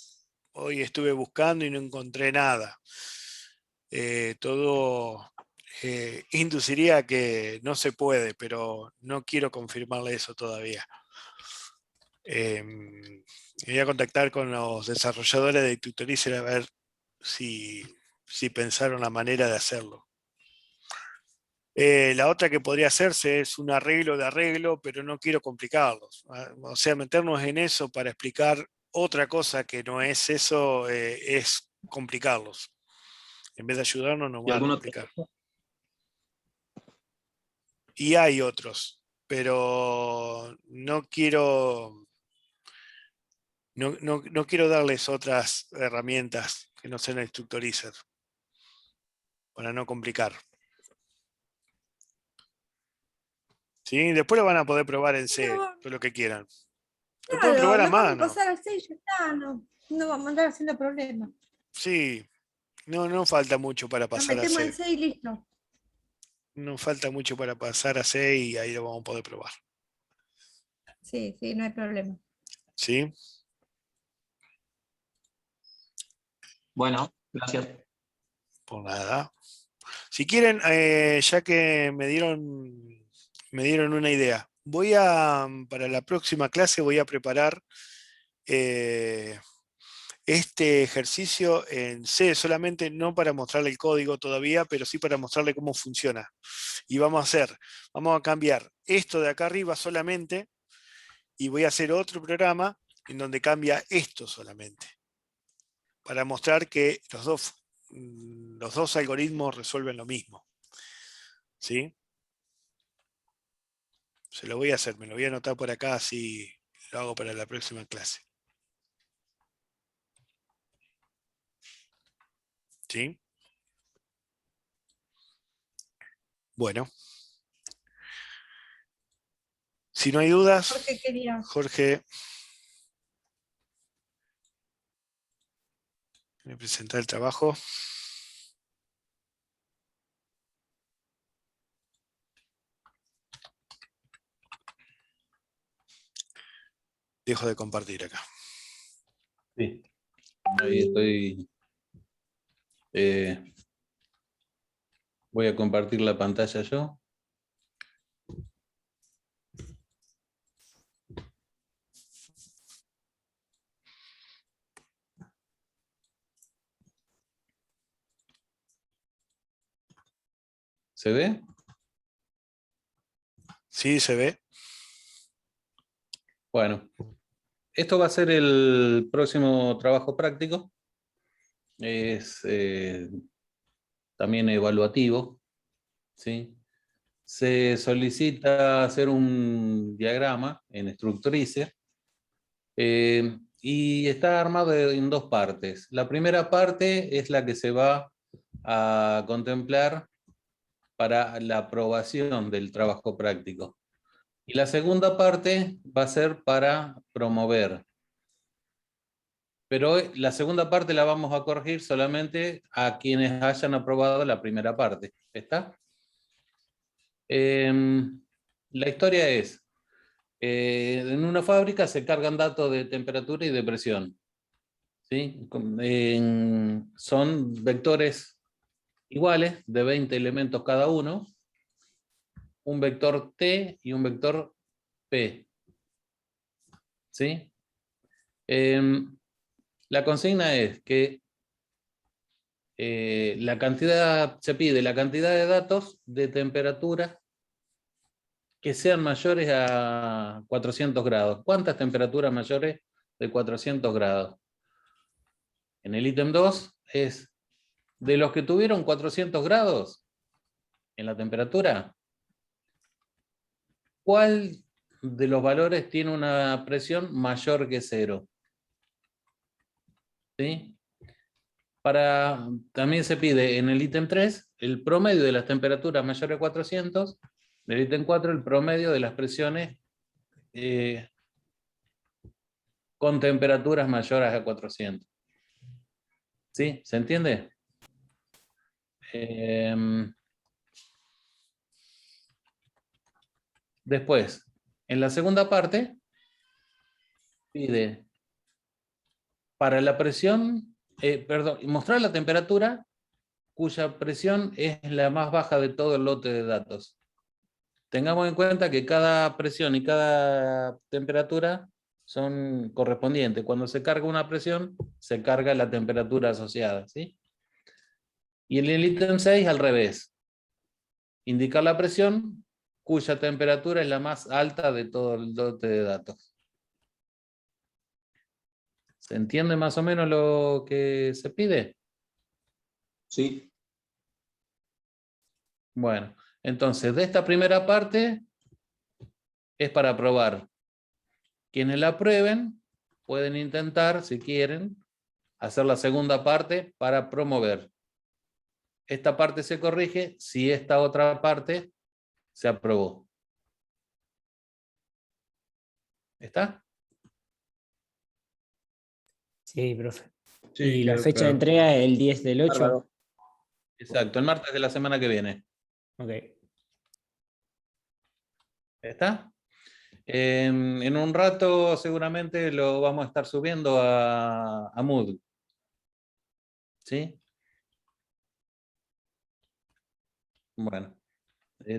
S1: Hoy estuve buscando y no encontré nada. Todo induciría que no se puede, pero no quiero confirmarle eso todavía. Voy a contactar con los desarrolladores de Tutorizer a ver si pensaron la manera de hacerlo. La otra que podría hacerse es un arreglo de arreglo, pero no quiero complicarlos. O sea, meternos en eso para explicar otra cosa que no es eso, es complicarlos. En vez de ayudarnos, nos
S5: ¿y
S1: van a
S5: algún otro?
S1: complicar. Y hay otros, pero no quiero, no quiero darles otras herramientas que no sean el Structorizer, para no complicar. ¿Sí? Después lo van a poder probar en C,
S3: No,
S1: todo lo que quieran. Lo pueden probar a
S3: lo vamos a
S1: mano.
S3: pasar al 6 y ya está, no vamos a andar haciendo problemas.
S1: Sí, no falta mucho para
S3: Lo
S1: pasar a
S3: metemos en
S1: 6.
S3: 6 y listo.
S1: No falta mucho para pasar a 6 y ahí lo vamos a poder probar.
S3: Sí, no hay problema.
S1: ¿Sí?
S5: Bueno, gracias.
S1: Por nada. Si quieren, ya que me dieron una idea, para la próxima clase voy a preparar este ejercicio en C solamente, no para mostrarle el código todavía, pero sí para mostrarle cómo funciona. Y vamos a cambiar esto de acá arriba solamente y voy a hacer otro programa en donde cambia esto solamente, para mostrar que los dos algoritmos resuelven lo mismo. ¿Sí? Se lo voy a hacer, me lo voy a anotar por acá, así lo hago para la próxima clase. ¿Sí? Bueno. Si no hay dudas,
S3: Jorge quería.
S1: Jorge, voy a presentar el trabajo. Dejo de compartir acá.
S4: Sí. Ahí estoy. Voy a compartir la pantalla yo. ¿Se ve?
S1: Sí, se ve.
S4: Bueno, esto va a ser el próximo trabajo práctico. Es también evaluativo, ¿sí? Se solicita hacer un diagrama en Structurizr y está armado en dos partes. La primera parte es la que se va a contemplar para la aprobación del trabajo práctico. Y la segunda parte va a ser para promover. Pero la segunda parte la vamos a corregir solamente a quienes hayan aprobado la primera parte. ¿Está? La historia es, en una fábrica se cargan datos de temperatura y de presión. ¿Sí? Son vectores iguales, de 20 elementos cada uno, un vector T y un vector P. ¿Sí? La consigna es que se pide la cantidad de datos de temperatura que sean mayores a 400 grados. ¿Cuántas temperaturas mayores de 400 grados? En el ítem 2 es de los que tuvieron 400 grados en la temperatura, ¿cuál de los valores tiene una presión mayor que 0? ¿Sí? También se pide en el ítem 3 el promedio de las temperaturas mayores a 400, en el ítem 4 el promedio de las presiones con temperaturas mayores a 400. ¿Sí? ¿Se entiende? Después, en la segunda parte, pide para la presión, mostrar la temperatura cuya presión es la más baja de todo el lote de datos. Tengamos en cuenta que cada presión y cada temperatura son correspondientes. Cuando se carga una presión, se carga la temperatura asociada, ¿sí? Y en el ítem 6 al revés. Indicar la presión cuya temperatura es la más alta de todo el lote de datos. ¿Se entiende más o menos lo que se pide?
S5: Sí.
S4: Bueno, entonces de esta primera parte es para aprobar. Quienes la aprueben pueden intentar, si quieren, hacer la segunda parte para promover. Esta parte se corrige si esta otra parte se aprobó. ¿Está?
S8: Sí, profe.
S2: Sí,
S8: Y la
S2: quedó
S8: fecha de
S2: claro.
S8: entrega es el 10 del 8.
S4: Bárbaro. Exacto, el martes de la semana que viene.
S8: Ok.
S4: ¿Está? En un rato seguramente lo vamos a estar subiendo a Moodle. ¿Sí? Bueno,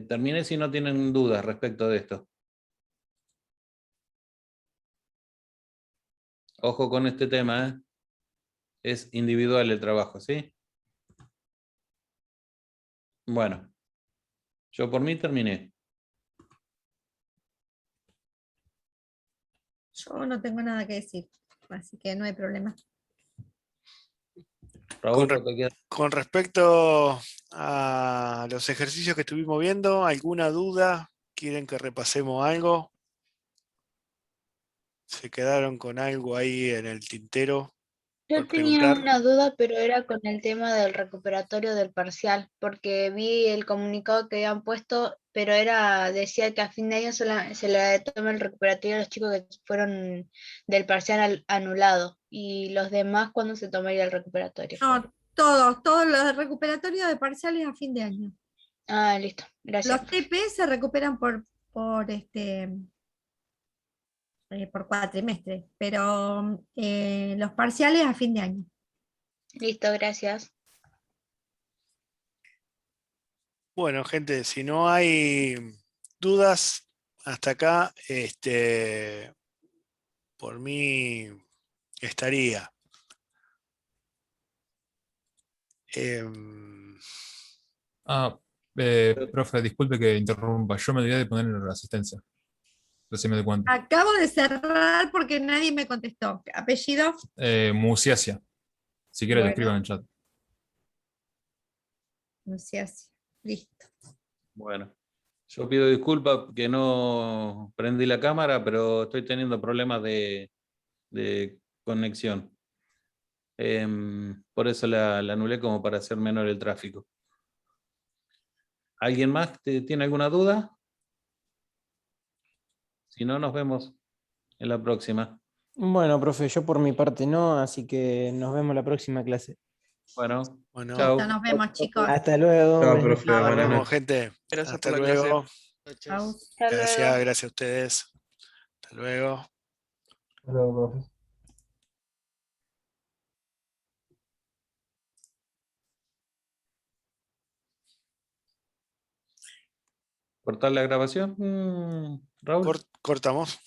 S4: terminé si no tienen dudas respecto de esto. Ojo con este tema, ¿eh? Es individual el trabajo, ¿sí? Bueno, yo por mí terminé.
S3: Yo no tengo nada que decir, así que no hay problema.
S4: Raúl,
S1: Con,
S4: ¿te queda?
S1: con respecto a los ejercicios que estuvimos viendo, ¿alguna duda? ¿Quieren que repasemos algo? ¿Se quedaron con algo ahí en el tintero
S7: Yo
S1: por
S7: tenía
S1: preguntar?
S7: una duda, pero era con el tema del recuperatorio del parcial, porque vi el comunicado que habían puesto, pero decía que a fin de año se le toma el recuperatorio a los chicos que fueron del parcial anulado, y los demás, ¿cuándo se tomaría el recuperatorio?
S3: No, todos los recuperatorios de parciales a fin de año.
S7: Ah, listo, gracias.
S3: Los TP se recuperan por cuatrimestre, pero los parciales a fin de año.
S7: Listo, gracias.
S1: Bueno, gente, si no hay dudas hasta acá, por mí estaría. Em,
S10: Profe, disculpe que interrumpa. Yo me olvidé de ponerle la asistencia. Recién me di cuenta.
S3: Acabo de cerrar porque nadie me contestó. ¿Apellido?
S10: Musiacia. Si quiere, le escribo en
S3: Bueno,
S10: el chat.
S3: no sé así. Listo.
S4: Bueno, yo pido disculpas que no prendí la cámara, pero estoy teniendo problemas de conexión. Por eso la anulé como para hacer menor el tráfico. ¿Alguien más tiene alguna duda? Si no, nos vemos en la próxima.
S8: Bueno, profe, yo por mi parte no, así que nos vemos la próxima clase.
S4: Bueno,
S1: bueno,
S4: chao.
S3: Nos vemos, chicos.
S8: Hasta luego.
S2: Chao,
S8: buenas
S2: profe,
S8: noches.
S1: nos
S2: buenas
S1: vemos,
S2: noches.
S1: gente.
S12: Gracias
S1: Hasta
S12: por la clase.
S1: luego.
S3: Chau.
S7: Hasta luego.
S1: Gracias a ustedes. Hasta luego.
S2: Hasta luego, profe.
S4: ¿Cortar la grabación? Raúl.
S1: Cortamos.